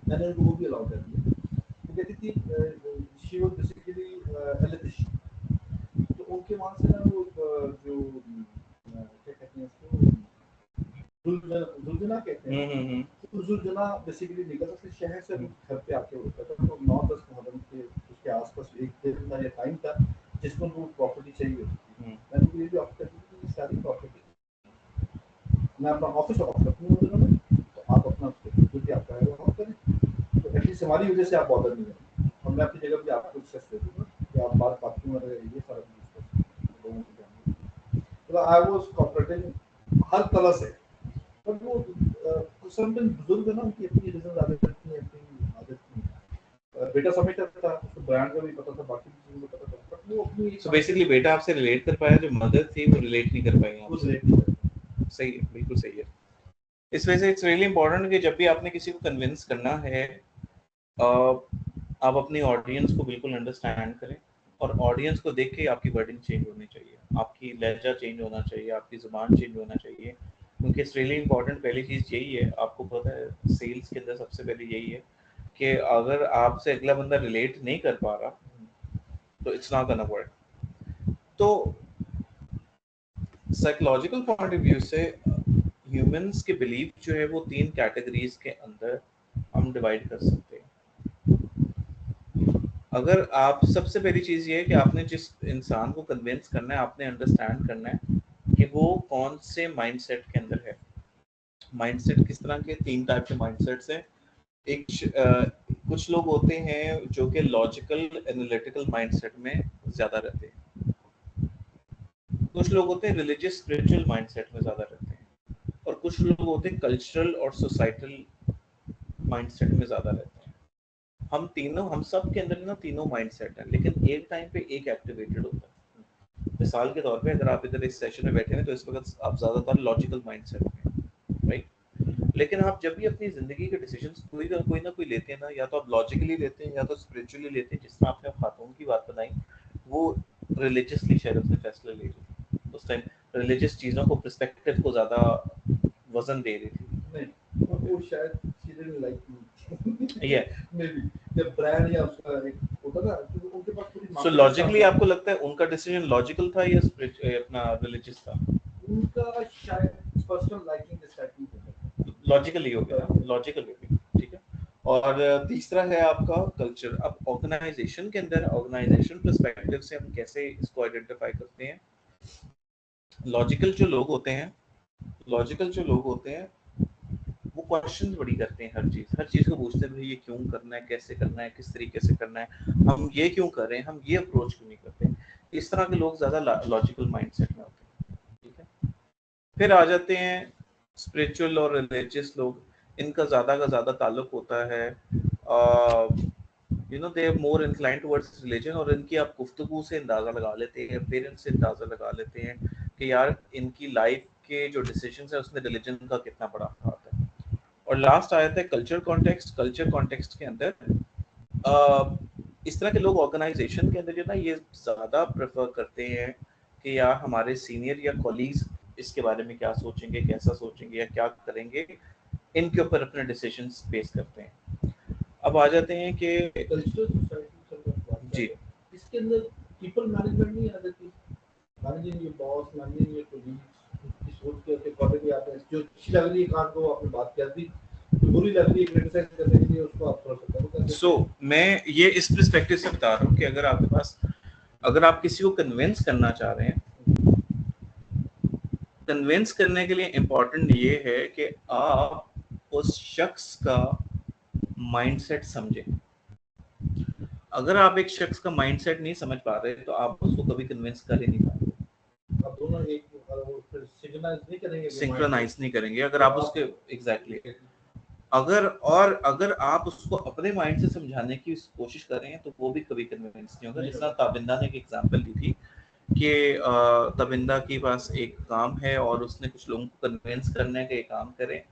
मैंने उनको वो भी अलाउ कर दिया। वो कहती थी शी वाज बेसिकली एलिटिश, तो उनके वहाँ से ना वो जो क्या कहते हैं उसको, जुलजना कहते हैं, तो जुलजना बेसिकली निकलता था शहर से घर पे आके होता था, तो 9-10 मुहर्रम के उसके आसपास एक दिन था या टाइम था जिसमें वो प्रॉपर्टी चाहिए होती थी। मैंने उनको ये भी ऑफर कर दी कि सारी प्रॉपर्टी मैं अपना ऑफिस ऑफ रखूँ उन दिनों में, तो आप अपना जो भी आपका है वो ऑफ करें, तो एटलीस्ट हमारी वजह से आप बॉदर नहीं करें, और मैं अपनी जगह भी आपको एक्सेस दे दूँगा कि आप बात बाथरूम में ये सारा यूज़ कर लोगों को जानना। तो आई वाज कोऑपरेटिंग हर तरह से, पर वो समटाइम बुजुर्ग है ना, उनकी अपनी रीजन आदत नहीं है, अपनी आदत नहीं। बेटा समझता था, उसको ब्रांड का भी पता था, बाकी चीज़ों का पता था, बट वो अपनी सो बेसिकली बेटा आपसे रिलेट कर पाया, जो मदर थी वो रिलेट नहीं कर पाई वो आपसे। रिलेट नहीं करता। सही है, बिल्कुल सही है। इस वजह से इट्स रियली इंपॉर्टेंट कि जब भी आपने किसी को कन्विंस करना है, आप अपनी ऑडियंस को बिल्कुल अंडरस्टैंड करें, और ऑडियंस को देख के आपकी वर्डिंग चेंज होनी चाहिए, आपकी लहजा चेंज होना चाहिए, आपकी ज़ुबान चेंज होना चाहिए, क्योंकि इट्स रियली इंपॉर्टेंट। पहली चीज़ यही है, आपको पता है सेल्स के अंदर सबसे पहले यही है कि अगर आपसे अगला बंदा रिलेट नहीं कर पा रहा तो इट्स नॉट गोना वर्क। तो साइकोलॉजिकल पॉइंट ऑफ व्यू से ह्यूमंस के बिलीफ जो है वो 3 कैटेगरीज के अंदर हम डिवाइड कर सकते हैं। अगर आप सबसे पहली चीज़ ये है कि आपने जिस इंसान को कन्विंस करना है, आपने अंडरस्टैंड करना है कि वो कौन से माइंडसेट के अंदर है। माइंडसेट किस तरह के, 3 टाइप के माइंडसेट्स हैं। कुछ लोग होते हैं जो कि लॉजिकल एनालिटिकल माइंडसेट में ज़्यादा रहते हैं, कुछ लोग होते हैं रिलीजियस स्पिरिचुअल माइंडसेट में ज़्यादा रहते हैं, और कुछ लोग होते हैं कल्चरल और सोसाइटल माइंडसेट में ज़्यादा रहते हैं। हम सब के अंदर ना तीनों माइंडसेट हैं, लेकिन एक टाइम पे एक एक्टिवेटेड होता है। मिसाल के तौर पे अगर आप इधर इस सेशन में बैठे हैं तो इस वक्त आप ज़्यादातर लॉजिकल माइंडसेट में, राइट। लेकिन आप जब भी अपनी ज़िंदगी के डिसीजंस कोई ना कोई लेते हैं ना, या तो आप लॉजिकली लेते हैं या तो स्पिरिचुअली लेते हैं। जिस तरह आपने खातून की बात बताई, वो रिलीजियसली शायद उसने फैसले ले रही, उस टाइम रिलीजियस चीज़ों को, पर्सपेक्टिव को ज़्यादा वजन दे रही थी। नहीं, वो शायद she didn't like me. Yeah. Maybe जब ब्रांड या उसका एक होता ना, तो उनके पास पूरी सो लॉजिकली आपको लगता है उनका डिसीजन लॉजिकल था या अपना रिलीजियस था? उनका शायद पर्सनल लाइकिंग इस टाइप की लॉजिकली हो गया, लॉजिकल हो गया, ठीक है। और तीसरा है आपका कल्चर। अब ऑर्गेनाइजेशन के अंदर, ऑर्गेनाइजेशन पर्सपेक्टिव से हम कैसे इसको आइडेंटिफाई करते हैं। लॉजिकल जो लोग होते हैं वो क्वेश्चंस बड़ी करते हैं, हर चीज़ को पूछते हैं, भाई ये क्यों करना है, कैसे करना है, किस तरीके से करना है, हम ये क्यों कर रहे हैं, हम ये अप्रोच क्यों नहीं करते। इस तरह के लोग ज़्यादा लॉजिकल माइंडसेट में होते हैं, ठीक है। फिर आ जाते हैं स्पिरिचुअल और रिलीजियस लोग। इनका ज़्यादा का ज़्यादा ताल्लुक होता है they are more inclined towards religion, और इनकी आप गुफ्तगू से अंदाज़ा लगा लेते हैं, पेरेंट्स से अंदाज़ा लगा लेते हैं कि यार इनकी लाइफ के जो डिसीजंस है उसमें रिलीजन का कितना बड़ा हाथ है। और लास्ट आ जाता है कल्चर कॉन्टेक्स्ट के अंदर इस तरह के लोग ऑर्गेनाइजेशन के अंदर जो ना ये ज़्यादा प्रेफर करते हैं कि यार हमारे सीनियर या कॉलीग्स इसके बारे में क्या सोचेंगे, कैसा सोचेंगे या क्या करेंगे, इनके ऊपर अपने डिसीजंस बेस करते हैं। अब आ जाते हैं कि कल्चरल सोसाइटी जी, इसके अंदर पीपल मैनेजमेंट नहीं आ जाती, managing your boss, managing your colleagues, इस सोच के अकॉर्डिंगली आप जो अच्छी लग रही है काम को आपने बात कर दी, जो बुरी लग रही है क्रिटिसाइज करने के लिए उसको आप थोड़ा सा कम कर देते। सो मैं ये इस पर्सपेक्टिव से बता रहा हूँ कि अगर आप किसी को कन्विंस करना चाह रहे हैं, कन्विंस करने के लिए इम्पोर्टेंट ये है कि आप उस शख्स का माइंडसेट समझें। अगर आप एक शख्स का माइंडसेट नहीं समझ पा रहे तो आप उसको कभी कन्विंस कर ही नहीं पाएंगे। अब दोनों एक सिंक्रोनाइज नहीं करेंगे अगर आप उसके एग्जैक्टली अगर आप उसको अपने माइंड से समझाने की कोशिश करें तो वो भी कभी कन्विंस नहीं होगा। जिस तरह ताबिंदा ने एक एग्जांपल दी थी कि तबिंदा के पास एक काम है और उसने कुछ लोगों को कन्विंस करने का काम करे।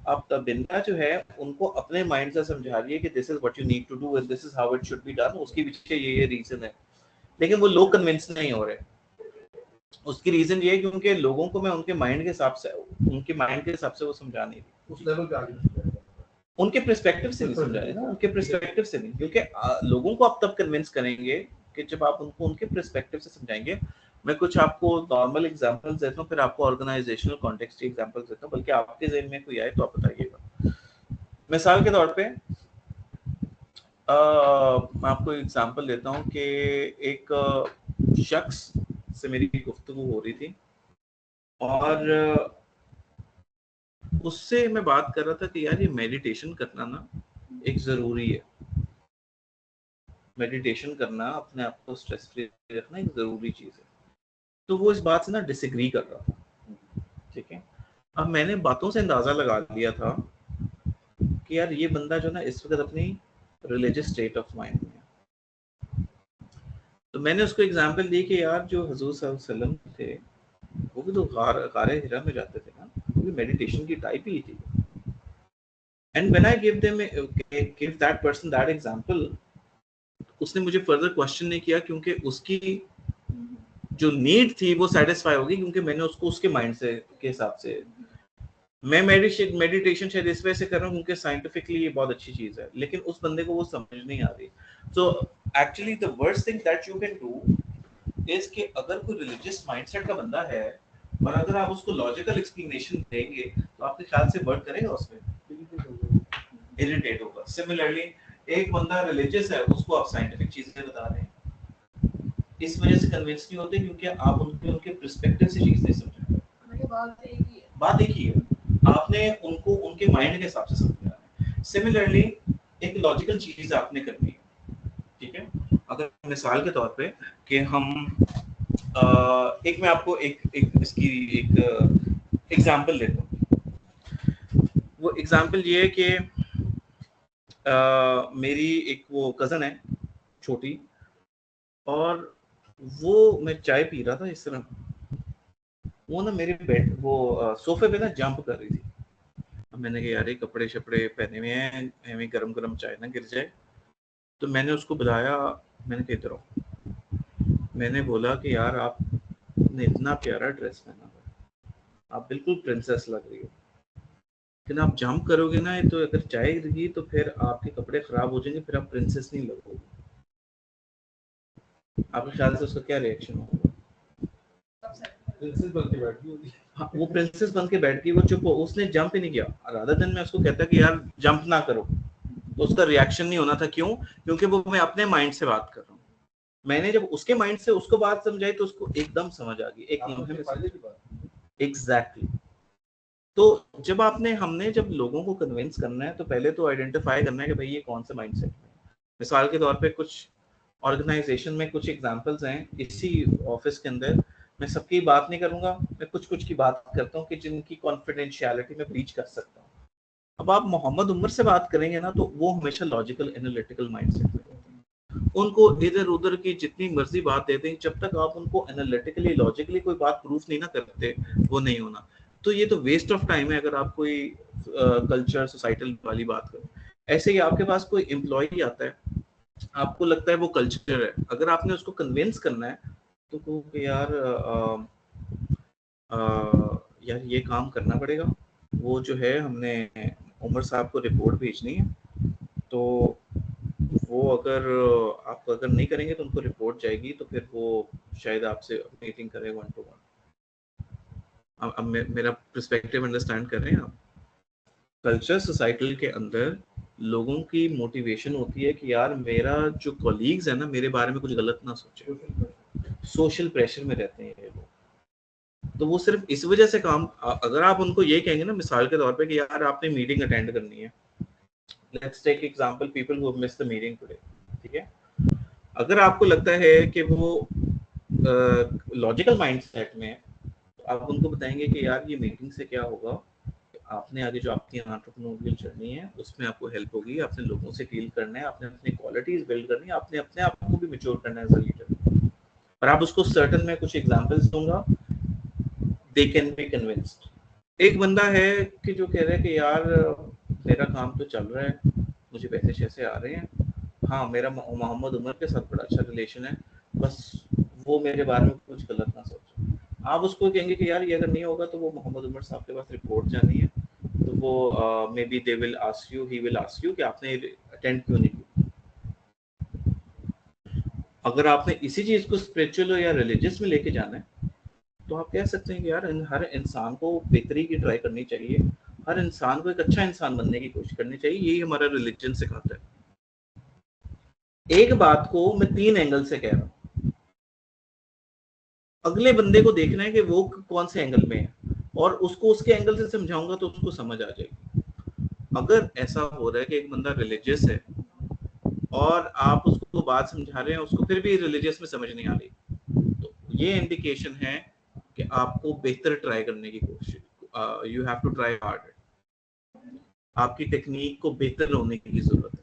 अब तबिंदा जो है उनको अपने माइंड से समझा रही है कि this is what you need to do and this is how it should be done, उसके पीछे ये रीजन है, लेकिन वो लोग कन्विंस नहीं हो रहे। उसकी रीजन ये है क्योंकि लोगों को मैं उनके माइंड के हिसाब से वो समझा नहीं रही, उस लेवल पे आगे उनके पर्सपेक्टिव से नहीं समझा रहे ना, उनके पर्सपेक्टिव से नहीं, क्योंकि लोगों को आप तब कन्विंस करेंगे कि जब आप उनको उनके पर्सपेक्टिव से समझाएंगे। मैं कुछ आपको नॉर्मल एग्जांपल्स देता हूँ, फिर आपको ऑर्गेनाइजेशनल कॉन्टेक्स्ट के एग्जांपल्स देता हूँ, बल्कि आपके ज़हन में कोई आए तो आप बताइएगा। मिसाल के तौर पे मैं आपको एग्जांपल देता हूँ कि एक शख्स से मेरी गुफ्तगू हो रही थी और उससे मैं बात कर रहा था कि यार ये मेडिटेशन करना ना एक ज़रूरी है, मेडिटेशन करना, अपने आप को स्ट्रेस फ्री रखना एक ज़रूरी चीज़ है। तो वो इस बात से ना डिसएग्री कर रहा था, ठीक है। अब मैंने बातों से अंदाज़ा लगा लिया था कि यार ये बंदा जो ना इस वक्त अपनी रिलीजियस स्टेट ऑफ माइंड में है। तो मैंने उसको एग्जांपल दी कि यार जो हुजूर सल्लल्लाहु अलैहि वसल्लम थे वो भी तो गारे हिरा में जाते थे ना, वो भी मेडिटेशन की टाइप ही थी। And when I give that person that example, उसने मुझे फर्दर क्वेश्चन नहीं किया क्योंकि उसकी जो नीड थी वो सेटिस्फाई होगी, क्योंकि मैंने उसको उसके माइंड से के हिसाब से, मैं मेडिटेशन शायद इस वजह से कर रहा हूँ क्योंकि साइंटिफिकली ये बहुत अच्छी चीज है, लेकिन उस बंदे को वो समझ नहीं आ रही। So actually the worst thing that you can do is कि अगर कोई रिलीजियस माइंडसेट का बंदा है और अगर आप उसको लॉजिकल एक्सप्लेनेशन देंगे तो आपके ख्याल से वर्क करेगा, उसमें इरिटेट होगा। सिमिलरली एक बंदा रिलीजियस है, उसको आप साइंटिफिक चीजें बता रहे हैं, इस वजह से कन्विंस नहीं होते क्योंकि आप उनके पर्सपेक्टिव से चीज नहीं समझ रहे। बात एक ही है, आपने उनको उनके माइंड के हिसाब से समझना है। सिमिलरली एक लॉजिकल चीज आपने करनी है, ठीक है। अगर मिसाल के तौर पे कि हम एक मैं आपको एक इसकी एक एग्जांपल देता हूँ। वो एग्जांपल ये है कि मेरी एक वो कज़न है छोटी, और वो मैं चाय पी रहा था इस तरह, वो ना मेरे बेड वो सोफे पे ना जंप कर रही थी। अब मैंने कहा यार ये कपड़े शपड़े पहने हुए हैं, हमें गरम गरम चाय ना गिर जाए। तो मैंने उसको बुलाया, मैंने कहा इधर आओ। मैंने बोला कि यार आपने इतना प्यारा ड्रेस पहना हुआ, आप बिल्कुल प्रिंसेस लग रही हो, लेकिन आप जंप करोगे ना तो अगर चाय गिरेगी तो फिर आपके कपड़े खराब हो जाएंगे, फिर आप प्रिंसेस नहीं लगोगे। आपके ख्याल से उसका क्या रिएक्शन होगा? प्रिंसेस बन के बैठी होगी। हाँ, वो प्रिंसेस बन के बैठ गई, वो चुप हो, उसने जंप ही नहीं किया। राधा दिन मैं उसको कहता कि यार जंप ना करो, तो उसका रिएक्शन नहीं होना था। क्यों? क्योंकि वो मैं अपने माइंड से बात कर रहा हूँ। मैंने जब उसके माइंड से उसको बात समझाई तो उसको एकदम समझ आ गई, एक लम्हे में। एग्जैक्टली। तो जब हमने जब लोगों को कन्विंस करना है तो पहले तो आइडेंटिफाई करना है कि भाई ये कौन सा माइंडसेट है। मिसाल के तौर पे कुछ ऑर्गेनाइजेशन में कुछ एग्जांपल्स हैं इसी ऑफिस के अंदर, मैं सबकी बात नहीं करूंगा, मैं कुछ की बात करता हूँ कि जिनकी कॉन्फिडेंशियलिटी में ब्रीच कर सकता हूँ। अब आप मोहम्मद उमर से बात करेंगे ना तो वो हमेशा लॉजिकल एनालिटिकल माइंडसेट में होते हैं। उनको इधर उधर की जितनी मर्जी बात देते हैं, जब तक आप उनको एनालिटिकली लॉजिकली कोई बात प्रूफ नहीं ना करते वो नहीं होना। तो ये तो वेस्ट ऑफ टाइम है अगर आप कोई कल्चर सोसाइटल वाली बात करो। ऐसे ही आपके पास कोई एम्प्लॉय आता है, आपको लगता है वो कल्चर है, अगर आपने उसको कन्विंस करना है तो कहो कि यार यार ये काम करना पड़ेगा, वो जो है हमने उमर साहब को रिपोर्ट भेजनी है, तो वो अगर नहीं करेंगे तो उनको रिपोर्ट जाएगी, तो फिर वो शायद आपसे मीटिंग करें 1 to 1। अब मेरा पर्सपेक्टिव अंडरस्टैंड कर रहे हैं आप? कल्चर सोसाइटल के अंदर लोगों की मोटिवेशन होती है कि यार मेरा जो कॉलीग्स है ना मेरे बारे में कुछ गलत ना सोचे, सोशल प्रेशर में रहते हैं ये लोग। तो वो सिर्फ इस वजह से काम, अगर आप उनको ये कहेंगे ना मिसाल के तौर पे कि यार आपने मीटिंग अटेंड करनी है, let's take example people who have missed the meeting today, ठीक है, अगर आपको लगता है कि वो लॉजिकल माइंडसेट में है, तो आप उनको बताएंगे कि यार ये मीटिंग से क्या होगा, आपने आगे जो आपकी एंटरप्रेन्योरियल जर्नी है उसमें आपको हेल्प होगी, आपने लोगों से डील करना है, आपने अपनी क्वालिटीज बिल्ड करनी है, आपने अपने आप को भी मैच्योर करना है एज अ लीडर। और आप उसको सर्टन में कुछ एग्जांपल्स दूंगा, दे कैन बी कन्विंस्ड। एक बंदा है कि जो कह रहा है कि यार मेरा काम तो चल रहा है, मुझे पैसे शैसे आ रहे हैं, हाँ मेरा मोहम्मद उमर के साथ बड़ा अच्छा रिलेशन है, बस वो मेरे बारे में कुछ गलत ना सोचे। आप उसको कहेंगे कि यार ये अगर नहीं होगा तो वो मोहम्मद उमर साहब के पास रिपोर्ट जानी है, तो वो may be they will ask you, he will ask you कि आपने अटेंड क्यों नहीं किया। अगर आपने इसी चीज को स्पिरिचुअल या रिलीजियस में लेके जाना है, तो आप कह सकते हैं कि यार हर इंसान को बेहतरी की ट्राई करनी चाहिए, हर इंसान को एक अच्छा इंसान बनने की कोशिश करनी चाहिए, यही हमारा रिलीजन सिखाता है। एक बात को मैं 3 एंगल से कह रहा हूँ, अगले बंदे को देखना है कि वो कौन से एंगल में है, और उसको उसके एंगल से समझाऊंगा तो उसको समझ आ जाएगी। अगर ऐसा हो रहा है कि एक बंदा रिलीजियस है और आप उसको बात समझा रहे हैं, उसको फिर भी रिलीजियस में समझ नहीं आ रही, तो ये इंडिकेशन है कि आपको बेहतर ट्राई करने की कोशिश, you have to try hard, आपकी टेक्निक को बेहतर होने की जरूरत है।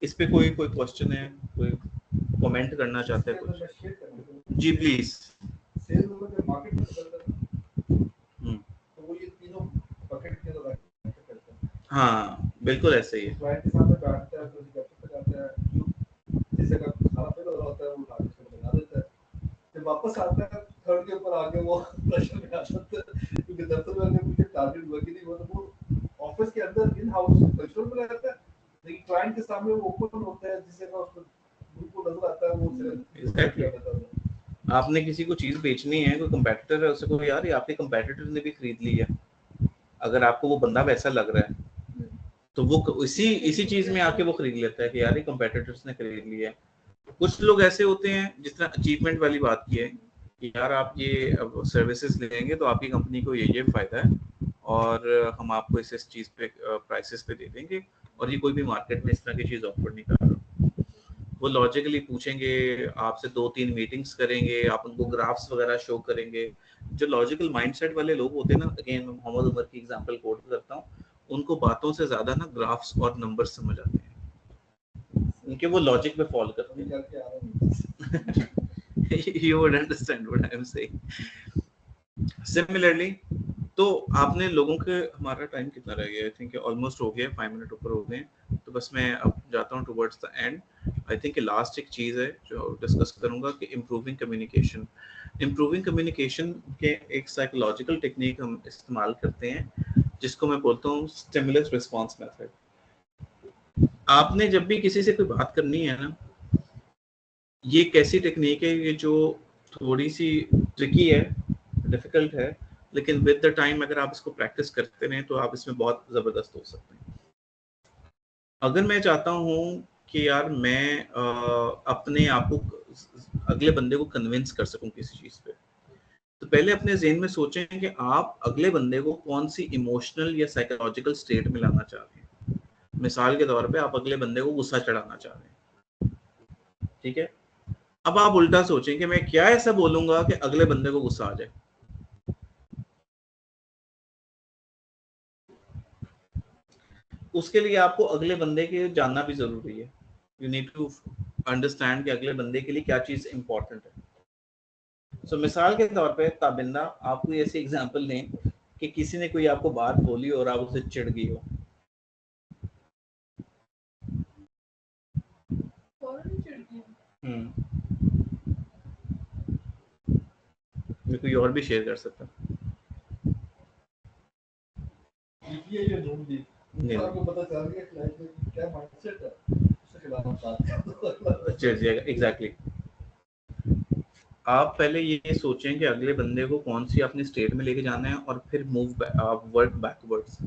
इस पे कोई क्वेश्चन है, कोई कमेंट करना चाहते हैं कुछ? जी प्लीज। सेल्स में मार्केट में तो वो ये तीनों बकेट के अंदर करते हैं। हाँ बिल्कुल ऐसे ही है। क्लाइंट के सामने बैठता है, तो जब तक जाता है, जिसे का खाना पीना हो रहा होता है वो उठा के बना देता है, जब वापस आता है थर्ड के ऊपर आके वो प्रेशर में आ जाता है, क्योंकि दफ्तर में अगर मुझे टारगेट वर्क ही नहीं हुआ तो वो ऑफिस के अंदर इन हाउस कंट्रोल में रहता है, लेकिन क्लाइंट के सामने वो ओपन होता है, जिसे का उसको बिल्कुल नजर आता है, वो Exactly. आपने किसी को चीज बेचनी है, कोई कंपेटिटर है, उससे कोई यार ये आपके कंपेटिटर ने भी खरीद ली है, अगर आपको वो बंदा वैसा लग रहा है तो वो इसी चीज में आके वो खरीद लेता है कि यार ये कंपेटिटर्स ने खरीद लिया है। कुछ लोग ऐसे होते हैं, जिस तरह अचीवमेंट वाली बात की है कि यार आप ये सर्विसेज लेंगे तो आपकी कंपनी को ये फायदा है, और हम आपको इस चीज पे प्राइसेस पे दे देंगे, और ये कोई भी मार्केट में इस तरह की चीज ऑफर नहीं कर रहा। वो लॉजिकली पूछेंगे आपसे, 2-3 मीटिंग्स करेंगे, आप उनको ग्राफ्स वगैरह शो करेंगे। जो लॉजिकल माइंडसेट वाले लोग होते हैं ना, अगेन मैं मोहम्मद उमर की एग्जांपल कोट करता हूँ, उनको बातों से ज्यादा ना ग्राफ्स और नंबर्स समझ आते हैं, उनके वो लॉजिक पे फॉलो करते हैं। You would understand what I am saying. Similarly, तो आपने लोगों के, हमारा टाइम कितना रह गया? आई थिंक ऑलमोस्ट हो गया, 5 मिनट ऊपर हो गए, तो बस मैं अब जाता हूँ towards the end. I think last एक चीज़ है जो डिस्कस करूँगा कि इम्प्रूविंग कम्युनिकेशन। इम्प्रूविंग कम्युनिकेशन के एक साइकोलॉजिकल टेक्निक हम इस्तेमाल करते हैं, जिसको मैं बोलता हूँ स्टिमुलस रिस्पॉन्स मेथड। आपने जब भी किसी से कोई बात करनी है ना, ये एक ऐसी टेक्निक है ये जो थोड़ी सी ट्रिकी है, डिफिकल्ट है, लेकिन विद द टाइम अगर आप इसको प्रैक्टिस करते रहें तो आप इसमें बहुत जबरदस्त हो सकते हैं। अगर मैं चाहता हूँ कि यार मैं अपने आप को, अगले बंदे को कन्विंस कर सकूं किसी चीज पे, तो पहले अपने ज़हन में सोचें कि आप अगले बंदे को कौन सी इमोशनल या साइकोलॉजिकल स्टेट में लाना चाह रहे हैं। मिसाल के तौर पे आप अगले बंदे को गुस्सा चढ़ाना चाह रहे हैं, ठीक है? अब आप उल्टा सोचें कि मैं क्या ऐसा बोलूंगा कि अगले बंदे को गुस्सा आ जाए। उसके लिए आपको अगले बंदे के जानना भी जरूरी है। यू नीड टू अंडरस्टैंड कि अगले बंदे के लिए क्या चीज इंपॉर्टेंट है। सो मिसाल के तौर पे ताबिंदा, आप कोई ऐसी एग्जांपल लें कि किसी ने कोई आपको बात बोली और आप उससे चिढ़ गई हो। मैं कोई और भी शेयर कर सकता हूँ। आपको पता चल गया क्लाइंट में क्या माइंडसेट है, उसके खिलाफ बात करें। एग्जैक्टली। आप पहले ये सोचें कि अगले बंदे को कौन सी अपनी स्टेट में लेके जाना है, और फिर वर्क बैकवर्ड्स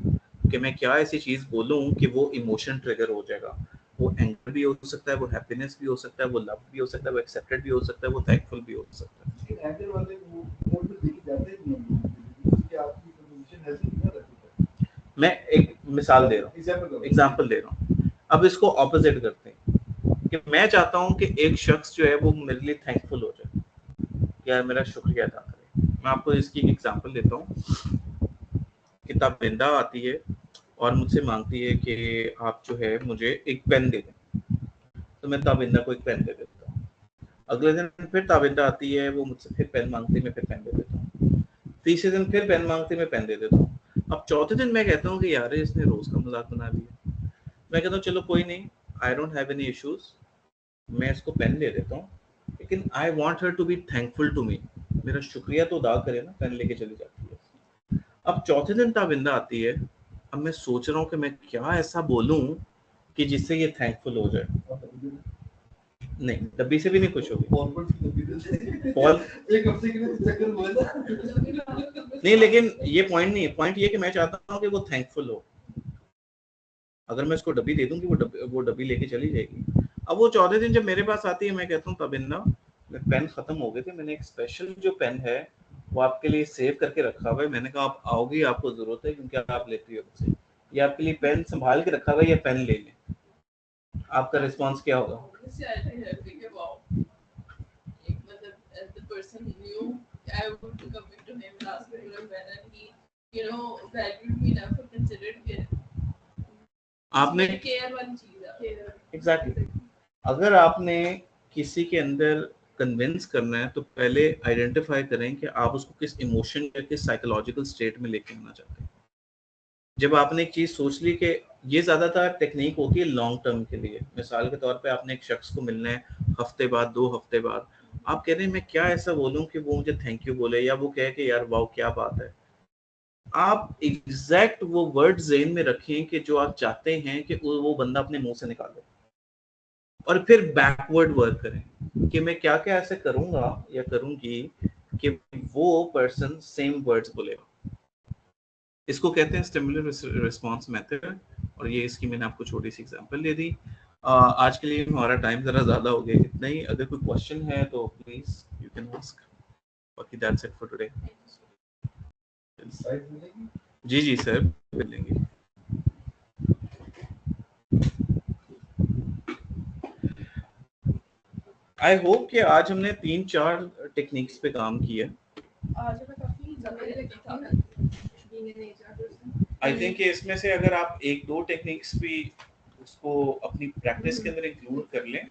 कि मैं क्या ऐसी चीज बोलूं कि वो इमोशन ट्रिगर हो जाएगा। वो एंगर भी हो सकता है, वो हैप्पीनेस भी हो सकता है, वो लव भी हो सकता है, वो एक्सेप्टेड भी हो सकता है, वो थैंकफुल भी हो सकता है। लेकिन एंगर वाले वो मोड में लेके जाते ही नहीं हैं, क्योंकि आपकी कम्युनिकेशन हेल्दी नहीं रहती है। मैं एक मिसाल दे रहा हूँ, एग्जाम्पल दे रहा हूँ। अब इसको ऑपोजिट करते हैं। कि मैं चाहता हूँ कि एक शख्स जो है वो मेरे लिए थैंकफुल हो जाए, यार मेरा शुक्रिया अदा करे। मैं आपको इसकी एक एग्जांपल देता हूँ कि ताबिंदा आती है और मुझसे मांगती है कि आप जो है मुझे एक पेन दे दें, तो मैं ताबिंदा को एक पेन दे देता हूँ। अगले दिन फिर ताबिंदा आती है, वो मुझसे फिर पेन मांगती है, मैं फिर पेन दे देता हूँ। तीसरे दिन फिर पेन मांगती है, मैं पेन दे देता हूँ। अब चौथे दिन मैं कहता हूँ कि यार इसने रोज का मजाक बना लिया। मैं कहता हूँ चलो कोई नहीं, I don't have any issues, मैं इसको पेन दे देता हूँ, लेकिन I want her to be thankful to me, मेरा शुक्रिया तो अदा करे ना। पेन लेके चली जाती है। अब चौथे दिन ताबिंदा आती है, अब मैं सोच रहा हूँ कि मैं क्या ऐसा बोलूं कि जिससे ये थैंकफुल हो जाए। नहीं, डब्बी से भी नहीं खुश होगी। एक हफ्ते के लिए चक्कर बोला नहीं, लेकिन ये पॉइंट नहीं है। पॉइंट ये कि मैं चाहता हूँ कि वो थैंकफुल हो। अगर मैं उसको डब्बी दे दूंगी, वो डब्बी लेके चली जाएगी। अब वो चौथे दिन जब मेरे पास आती है, मैं कहता हूँ ताबिंदा पेन खत्म हो गए थे, मैंने एक स्पेशल जो पेन है वो आपके लिए सेव करके रखा हुआ है। मैंने कहा आप आओगी, आपको जरूरत है क्योंकि आप लेती हो मुझसे, ये आपके लिए पेन संभाल के रखा हुआ है, ये पेन ले लें। आपका रिस्पॉन्स क्या होगा? The person knew I would be coming to him and asking for a pen, and he, valued me enough to consider it. आपने केयर वाली चीज है। एग्जैक्टली अगर आपने किसी के अंदर कन्विंस करना है तो पहले आइडेंटिफाई करें कि आप उसको किस इमोशन या किस साइकोलॉजिकल स्टेट में लेके आना चाहते हैं। जब आपने एक चीज सोच ली कि ये ज्यादातर टेक्निक होती है लॉन्ग टर्म के लिए, मिसाल के तौर पे आपने एक शख्स को मिलना है हफ्ते बाद, 2 हफ्ते बाद, आप कह रहे हैं मैं क्या ऐसा बोलूं कि वो मुझे थैंक यू बोले या वो कहे कि यार वाओ क्या बात है। आप एग्जैक्ट वो वर्ड ज़हन में रखें कि जो आप चाहते हैं कि वो बंदा अपने मुंह से निकाले, और फिर बैकवर्ड वर्क करें कि मैं क्या क्या ऐसे करूंगा या करूंगी कि वो पर्सन सेम वर्ड्स बोलेगा। इसको कहते हैं स्टिमुलस रिस्पांस मेथड, और ये इसकी मैंने आपको छोटी सी एग्जांपल दे दी। आज के लिए हमारा टाइम जरा ज्यादा हो गया, इतना ही। अगर कोई क्वेश्चन है तो प्लीज यू कैन आस्क, बाकी दैट्स इट फॉर टुडे। जी जी सर, मिलेंगे। आई होप कि आज हमने 3-4 टेक्निक्स पे काम किया। आज मैं काफी ज्यादा आई थिंक इसमें से अगर आप 1-2 टेक्निक्स भी उसको अपनी प्रैक्टिस के अंदर इंक्लूड कर लें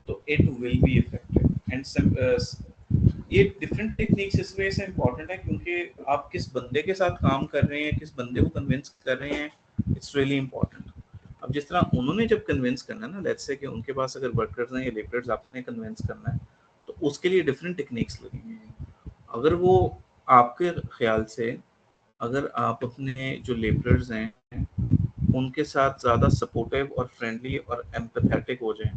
तो it will be effective. And ये डिफरेंट टेक्निक्स इस वजह से इम्पोर्टेंट है क्योंकि आप किस बंदे के साथ काम कर रहे हैं, किस बंदे को कन्विंस कर रहे हैं, इट्स रियली इम्पोर्टेंट। अब जिस तरह उन्होंने जब कन्विंस करना है ना, लेट्स से कि उनके पास अगर वर्कर्स हैं या लेबरर्स आपने कन्विंस करना है, तो उसके लिए डिफरेंट टेक्निक्स लगेंगी। अगर वो आपके ख्याल से अगर आप अपने जो लेबरर्स हैं उनके साथ ज़्यादा सपोर्टिव और फ्रेंडली और एम्पैथेटिक हो जाएं,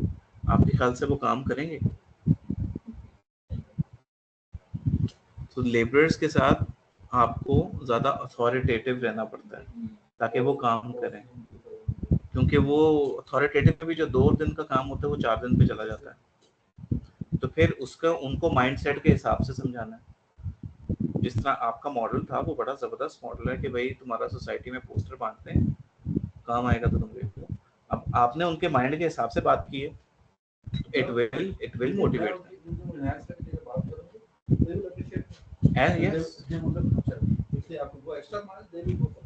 आपके ख्याल से वो काम करेंगे? तो लेबरर्स के साथ आपको ज़्यादा अथॉरिटेटिव रहना पड़ता है ताकि वो काम करें, क्योंकि वो अथॉरिटेटिव में भी जो 2 दिन का काम होता है वो 4 दिन पे चला जाता है। तो फिर उसका उनको माइंडसेट के हिसाब से समझाना है। जिस तरह आपका मॉडल था वो बड़ा ज़बरदस्त मॉडल है कि भाई तुम्हारा सोसाइटी में पोस्टर बांटते हैं, काम आएगा तो तुम देख लो। अब आपने उनके माइंड के हिसाब से बात की है, it will motivate and yes इसलिए आपको वो एक्स्ट्रा मार्क्स दे भी होगा,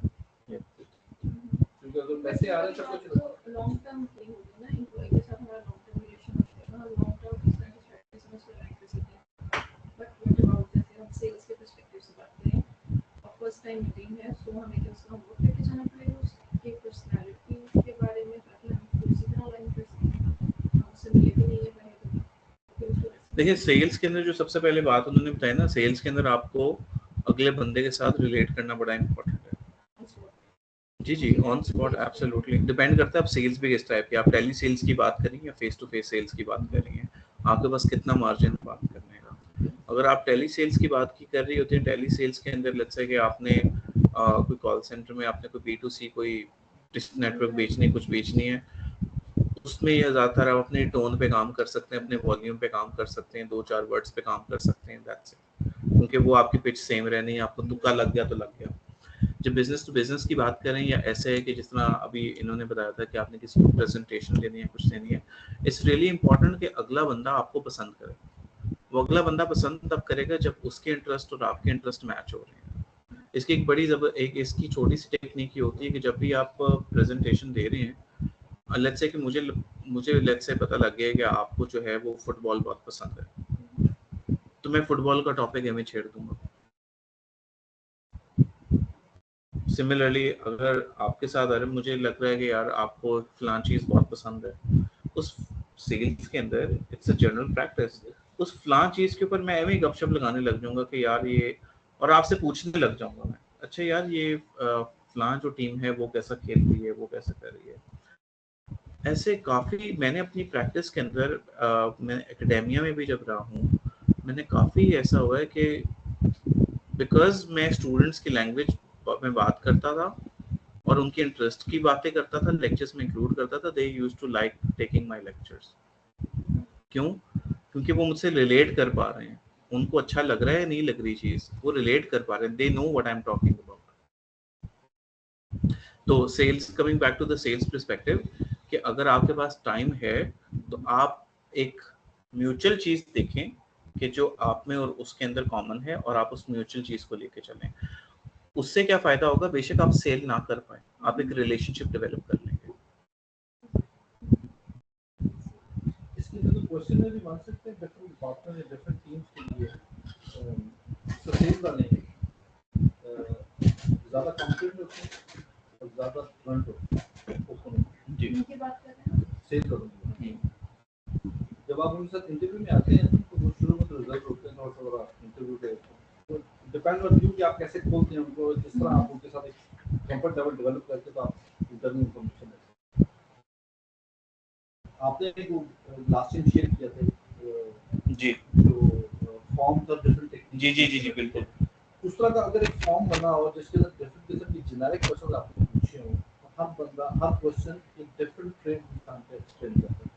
क्योंकि अगर पैसे आ रहे हैं सब कुछ लॉन्ग टर्म थिंग होगी ना, एम्प्लॉय के साथ हमारा लॉन्ग टर्म रिलेशन होता है, लॉन्ग टर्म इस तरह की स्ट्रेटजी समझ कर लाइक कर सकते हैं। बट व्हाट अबाउट जैसे हम सेल्स के पर्सपेक्टिव से बात करें, और फर्स्ट टाइम मीटिंग है, सो हमें क्या उसका होमवर्क लेके जाना पड़ेगा, उसकी पर्सनालिटी के बारे में ताकि हम पूरी तरह अलाइन कर सकें। हमसे मिले भी नहीं है पहले। देखिए सेल्स के अंदर जो सबसे पहले बात उन्होंने बताया ना, सेल्स के अंदर आपको अगले बंदे के साथ रिलेट करना बड़ा इम्पोर्टेंट है। जी जी, ऑन स्पॉट, एब्सोल्युटली। डिपेंड करता है आप सेल्स भी किस टाइप की, आप टेली सेल्स की बात करेंगे या फेस टू फेस सेल्स की बात कर रही हैं, आपके पास कितना मार्जिन बात करने का। अगर आप टेली सेल्स की बात की कर रही होती है, टेली सेल्स के अंदर लेट्स से कि आपने कोई कॉल सेंटर में आपने कोई B2C कोई नेटवर्क बेचनी, कुछ बेचनी है, उसमें यह ज़्यादातर आप अपने टोन पे काम कर सकते हैं, अपने वॉल्यूम पे काम कर सकते हैं, 2-4 वर्ड्स पे काम कर सकते हैं, दैट्स इट। क्योंकि वो आपकी पिच सेम रहनी है, आपको तुक्का लग गया तो लग गया। जब बिजनेस टू बिजनेस की बात करें या ऐसे है कि जिस तरह अभी इन्होंने बताया था कि आपने किसी को प्रेजेंटेशन देनी है, कुछ देनी है, इट्स रियली इंपॉर्टेंट कि अगला बंदा आपको पसंद करे। वो अगला बंदा पसंद तब करेगा जब उसके इंटरेस्ट और आपके इंटरेस्ट मैच हो रहे हैं। इसकी एक बड़ी एक इसकी छोटी सी टेक्निक ये होती है कि जब भी आप प्रेजेंटेशन दे रहे हैं, लेट्स से कि मुझे लेट्स से पता लग गया कि आपको जो है वो फुटबॉल बहुत पसंद है, तो मैं फुटबॉल का टॉपिक हमें छेड़ दूंगा। सिमिलरली अगर आपके साथ अरे मुझे लग रहा है कि यार आपको फलां चीज़ बहुत पसंद है, उस सेल्स के अंदर इट्स अ जनरल प्रैक्टिस, उस फलां चीज़ के ऊपर मैं ऐਵੇਂ ही गपशप लगाने लग जाऊंगा कि यार ये, और आपसे पूछने लग जाऊंगा मैं, अच्छा यार ये फलां जो टीम है वो कैसा खेल रही है, वो कैसा कर रही है। ऐसे काफ़ी मैंने अपनी प्रैक्टिस के अंदर मैं एकेडेमिया में भी जब रहा हूँ, मैंने काफ़ी ऐसा हुआ है कि बिकॉज मैं स्टूडेंट्स की लैंग्वेज में बात करता था और उनके इंटरेस्ट की बातें करता था, लेक्चर्स में इंक्लूड करता था, they used to like taking my lectures. क्यों? क्योंकि वो मुझसे रिलेट कर पा रहे हैं, उनको अच्छा लग रहा है, नहीं लग रही चीज, वो रिलेट कर पा रहे हैं, they know what I am talking about. तो sales, coming back to the sales perspective, कि अगर आपके पास टाइम है तो आप एक म्यूचुअल चीज देखें कि जो आप में और उसके अंदर कॉमन है, और आप उस म्यूचुअल चीज को लेके चलें। उससे क्या फायदा होगा, बेशक आप सेल ना कर पाए, आप एक रिलेशनशिप डेवलप कर लेंगे। इसके लिए तो क्वेश्चन में भी मान सकते हैं डिफरेंट पार्टनर या डिफरेंट टीम्स के लिए सेल वाले ज़्यादा कॉन्फिडेंट होते हैं और ज़्यादा फ्रंट होते हैं ओपन जी उनकी बात कर रहे हैं सेल करूँगी। जब आप उनके साथ इंटरव्यू में आते हैं तो वो शुरू में तो रिजल्ट होते हैं और थोड़ा इंटरव्यू के तो डिपेंड ऑन यू कि आप कैसे खोलते हैं उनको, जिस तरह आप उनके साथ एक कंफर्ट लेवल डेवलप करके तो आप इंटरव्यू इन्फॉर्मेशन देते हैं। आपने एक लास्ट टाइम शेयर किया था जी जो फॉर्म था डिफरेंट टेक्निक, जी बिल्कुल। उस तरह का अगर एक फॉर्म बना हो जिसके अंदर डिफरेंट किस्म की जेनेरिक क्वेश्चन आपने पूछे हो, हर बंदा हर क्वेश्चन एक डिफरेंट ट्रेड इंसान पे एक्सप्लेन करता है,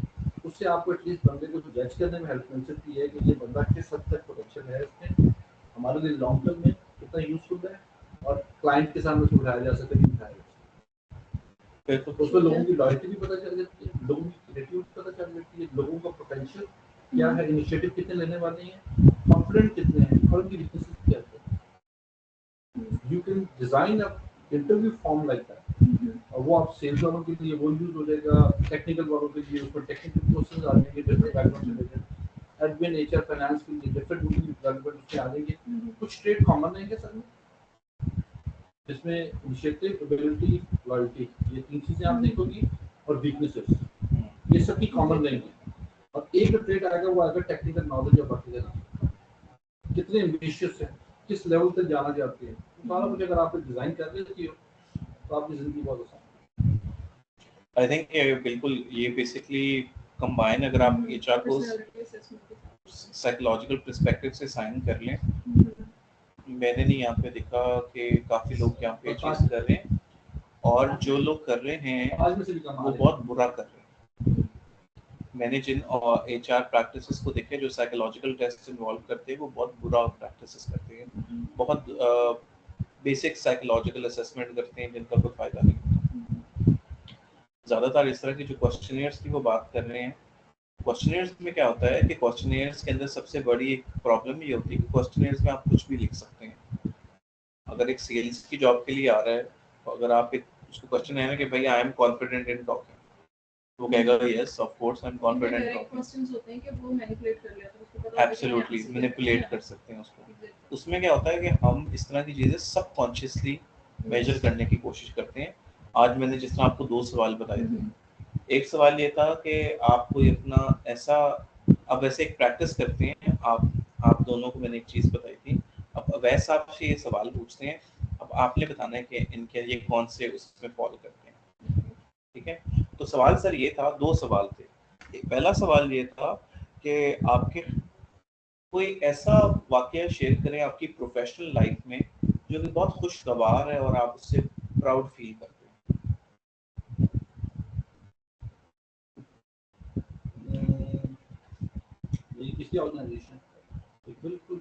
उससे आपको एटलीस्ट बंदे को जज करने में हेल्प मिल सकती है कि ये बंदा किस हद तक पोटेंशियल है, इसमें हमारे लिए लॉन्ग टर्म में कितना यूजफुल है, और क्लाइंट के सामने उसको उठाया जा सकता है कि उठाया जा सकता है। तो उसमें लोगों की लॉयल्टी भी पता चल जाती है, लोगों की क्रिएटिविटी पता चल जाती है, लोगों का पोटेंशियल क्या है, इनिशिएटिव कितने लेने वाले हैं, कॉन्फिडेंट कितने हैं, और उनकी वीकनेसेस क्या है। You can design a interview form like that, और वो आप सेल्स वालों के लिए वो यूज हो जाएगा, टेक्निकल वालों के लिए उसमें टेक्निकल क्वेश्चंस आ जाएंगे डिफरेंट बैकग्राउंड से रिलेटेड, एडमिन एचआर फाइनेंस के लिए डिफरेंट उनकी रिक्वायरमेंट उसमें आ जाएंगे। कुछ ट्रेड कॉमन रहेंगे सर में, जिसमें इनिशिएटिव, एबिलिटी, लॉयल्टी, ये तीन चीजें आप देखोगी, और वीकनेसेस ये सब की कॉमन रहेंगी। और एक ट्रेड आएगा वो आएगा टेक्निकल नॉलेज और बाकी कितने एम्बिशियस है, किस लेवल तक जाना चाहते हैं, सारा कुछ अगर आप डिजाइन कर लेती हो तो आपकी जिंदगी बहुत आसान। आई थिंक ये बिल्कुल, ये बेसिकली कंबाइन अगर आप एचआर को साइकोलॉजिकल पर्सपेक्टिव से साइन कर लें, मैंने नहीं यहाँ पे देखा कि काफी लोग यहाँ पे चीज कर रहे हैं, और जो लोग कर रहे हैं आज में से भी कम वो बहुत बुरा कर रहे हैं। मैंने जिन एचआर प्रैक्टिसेस को देखे जो साइकोलॉजिकल टेस्ट इन्वॉल्व करते हैं, वो बहुत बुरा प्रैक्टिसेस करते हैं, बहुत बेसिक साइकोलॉजिकल असेसमेंट करते हैं जिनका कोई फायदा नहीं होता। ज़्यादातर इस तरह की जो क्वेश्चनियर्स की वो बात कर रहे हैं, क्वेश्चनियर्स में क्या होता है कि क्वेश्चनियर्स के अंदर सबसे बड़ी एक प्रॉब्लम ये होती है कि क्वेश्चनियर्स में आप कुछ भी लिख सकते हैं। अगर एक सेल्स की जॉब के लिए आ रहा है, तो अगर आप एक उसको क्वेश्चन है ना कि भाई I am confident in talking, वो कहेगा yes of course I am confident in talking. Questions होते हैं कि वो मैनिपुलेट कर लेते हैं, उसको पता होता है कि एब्सोल्युटली यहाँ से मैनिपुलेट कर सकते हैं उसको। उसमें क्या होता है कि हम इस तरह की चीज़ें सबकॉन्शियसली मेजर करने की कोशिश करते हैं। आज मैंने जिस तरह आपको 2 सवाल बताए थे, एक सवाल ये था कि आप कोई अपना ऐसा, अब वैसे एक प्रैक्टिस करते हैं, आप दोनों को मैंने एक चीज़ बताई थी, अब वैसे आपसे ये सवाल पूछते हैं, अब आपने बताना है कि इनके ये कौन से उसमें फॉलो करते हैं, ठीक है। तो सवाल सर ये था, 2 सवाल थे। एक पहला सवाल ये था कि आपके कोई ऐसा वाकया शेयर करें आपकी प्रोफेशनल लाइफ में जो कि बहुत खुशगवार है और आप उससे प्राउड फील करते हैं। ये किसी ऑर्गेनाइजेशन एक बिल्कुल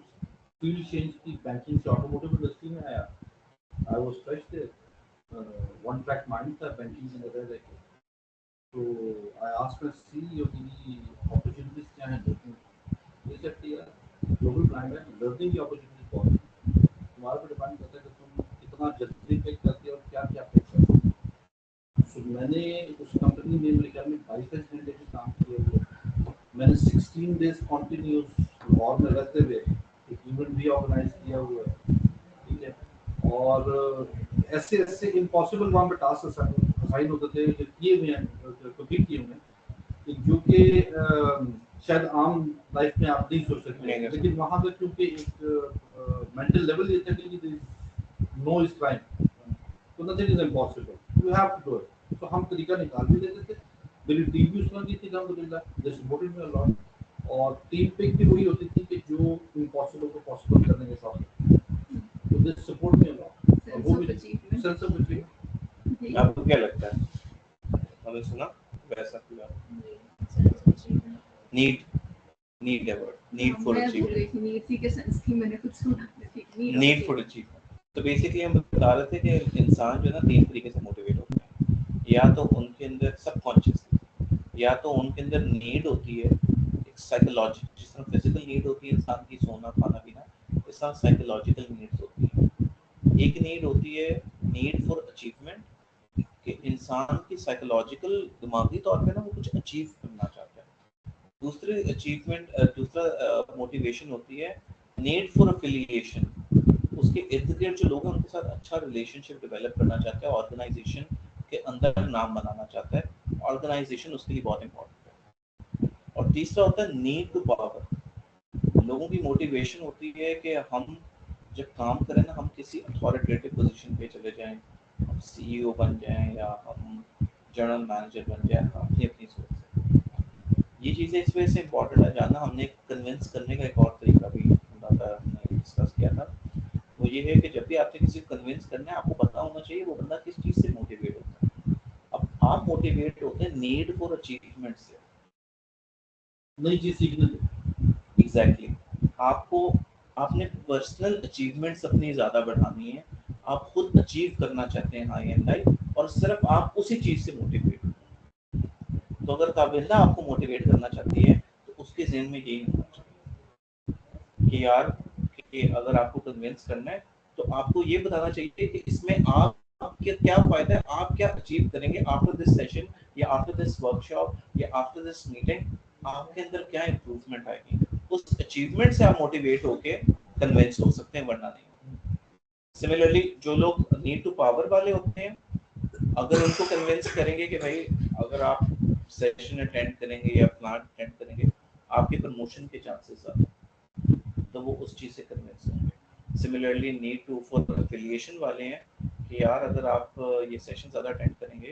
फील्ड चेंज की बैंकिंग से ऑटोमोटिव इंडस्ट्री में आया, I was fresh there. One track mind था banking में रह रहे थे. So I asked my CEO की opportunities क्या हैं लेकिन ये सब यार global client है learning की opportunities बहुत हैं. तुम्हारे पे डिपेंड करता है कि तुम कितना जल्दी पिक करते हो और क्या क्या पिक करते हो. So मैंने उस कंपनी में मेरे ख्याल में 22 घंटे के काम किए हुए. मैंने 16 days कंटिन्यूस लाहौर में रहते हुए एक इवेंट भी ऑर्गेनाइज किया हुआ है. ठीक है. और ऐसे ऐसे इम्पॉसिबल वहाँ पे टास्क असाइन होते थे जो किए हुए हैं, कंप्लीट किए हुए हैं, जो कि शायद आम लाइफ में आप नहीं सोच सकते. लेकिन वहाँ पे क्योंकि एक मेंटल लेवल ये था कि नो इज क्राइम, तो nothing is impossible, you have to do it. तो हम तरीका निकाल भी लेते थे. मेरी टीम भी उसमें की थी अल्हम्दुलिल्लाह, they supported me a lot. और टीम पिक भी वही होती थी कि जो इम्पॉसिबल को पॉसिबल करने के शौक है, तो they support me a lot. और वो भी सेंस ऑफ अचीवमेंट. आपको क्या लगता है? हमने सुना वैसा पूरा need Edward need for achievement. Need for achievement. तो बेसिकली हम बता रहे थे कि इंसान जो है ना 3 तरीके से मोटिवेट होता है. या तो उनके अंदर सबकॉन्शियसली, या तो उनके अंदर नीड होती है एक साइकोलॉजिकल, जिस तरह फिजिकल नीड होती है इंसान की सोना खाना पीना, इस तरह साइकोलॉजिकल नीड्स होती है. एक नीड होती है नीड फॉर अचीवमेंट, कि इंसान की साइकोलॉजिकल दिमागी तौर पे ना वो कुछ अचीव करना चाहता है. दूसरी मोटिवेशन होती है नीड फॉर अफिलिएशन. उसके इर्द गिर्द जो लोग हैं उनके साथ अच्छा रिलेशनशिप डेवलप करना चाहता है, ऑर्गेनाइजेशन के अंदर नाम बनाना चाहता है, ऑर्गेनाइजेशन उसके लिए बहुत इंपॉर्टेंट है. और तीसरा होता है नीड टू पावर. लोगों की मोटिवेशन होती है कि हम जब काम करें ना, हम किसी अथॉरिटेटिव पोजीशन पे चले जाएं, हम सीईओ बन जाएं या हम जनरल मैनेजर बन जाएं, अपनी अपनी सोच से. ये चीज़ें इस वजह से इम्पोर्टेंट है जानना. हमने कन्विंस करने का एक और तरीका भी हमने डिस्कस किया था. वो ये है कि जब भी आपने किसी को कन्विंस करना है, आपको पता होना चाहिए वो बंदा किस चीज़ से मोटिवेट होता है. अब आप मोटिवेट होते हैं नीड फॉर अचीवमेंट से, नई चीज सीखने से. एग्जैक्टली. आपको आपने पर्सनल अचीवमेंट्स अपनी ज़्यादा बढ़ानी है. आप खुद अचीव करना चाहते हैं हाई एंड लाइफ, और सिर्फ आप उसी चीज़ से मोटिवेट. तो अगर काबिला आपको मोटिवेट करना चाहती है तो उसके ज़हन में यही होना चाहिए कि यार कि अगर आपको कन्विंस करना है तो आपको ये बताना चाहिए कि इसमें आप क्या फायदा है, आप क्या अचीव करेंगे आफ्टर दिस सेशन या आफ्टर दिस वर्कशॉप या आफ्टर दिस मीटिंग. आपके अंदर क्या इम्प्रूवमेंट आएगी. उस अचीवमेंट से आप मोटिवेट होके कन्विंस हो सकते हैं, वरना नहीं. सिमिलरली जो लोग नीड टू पावर वाले होते हैं, अगर उनको कन्विंस करेंगे कि भाई अगर आप सेशन अटेंड करेंगे या प्लान अटेंड करेंगे आपके प्रमोशन के चांसेस ज़्यादा, तो वो उस चीज़ से कन्विंस होंगे. Similarly need to for affiliation वाले हैं कि यार अगर आप ये सेशन ज़्यादा अटेंड करेंगे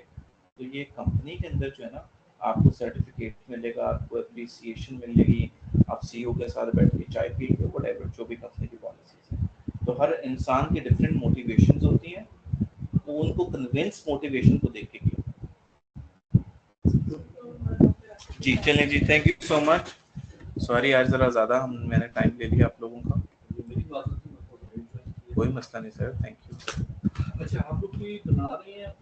तो ये कंपनी के अंदर जो है ना आपको सर्टिफिकेट मिलेगा, आपको एप्रिसिएशन मिलेगी, आप सीईओ के साथ बैठ के चाय पिएंगे, व्हाटएवर जो भी कंपनी की पॉलिसीज हैं. तो हर इंसान की डिफरेंट मोटिवेशंस होती हैं, वो उनको कन्विंस मोटिवेशन को देख के किया. जी चलें जी, thank you so much. Sorry आज ज़रा ज़्यादा मैंने टाइम ले लिया आप लोगों का. मेरी बात कोई मसला नहीं सर, थैंक यू. अच्छा, आप लोग कोई बना रहे हैं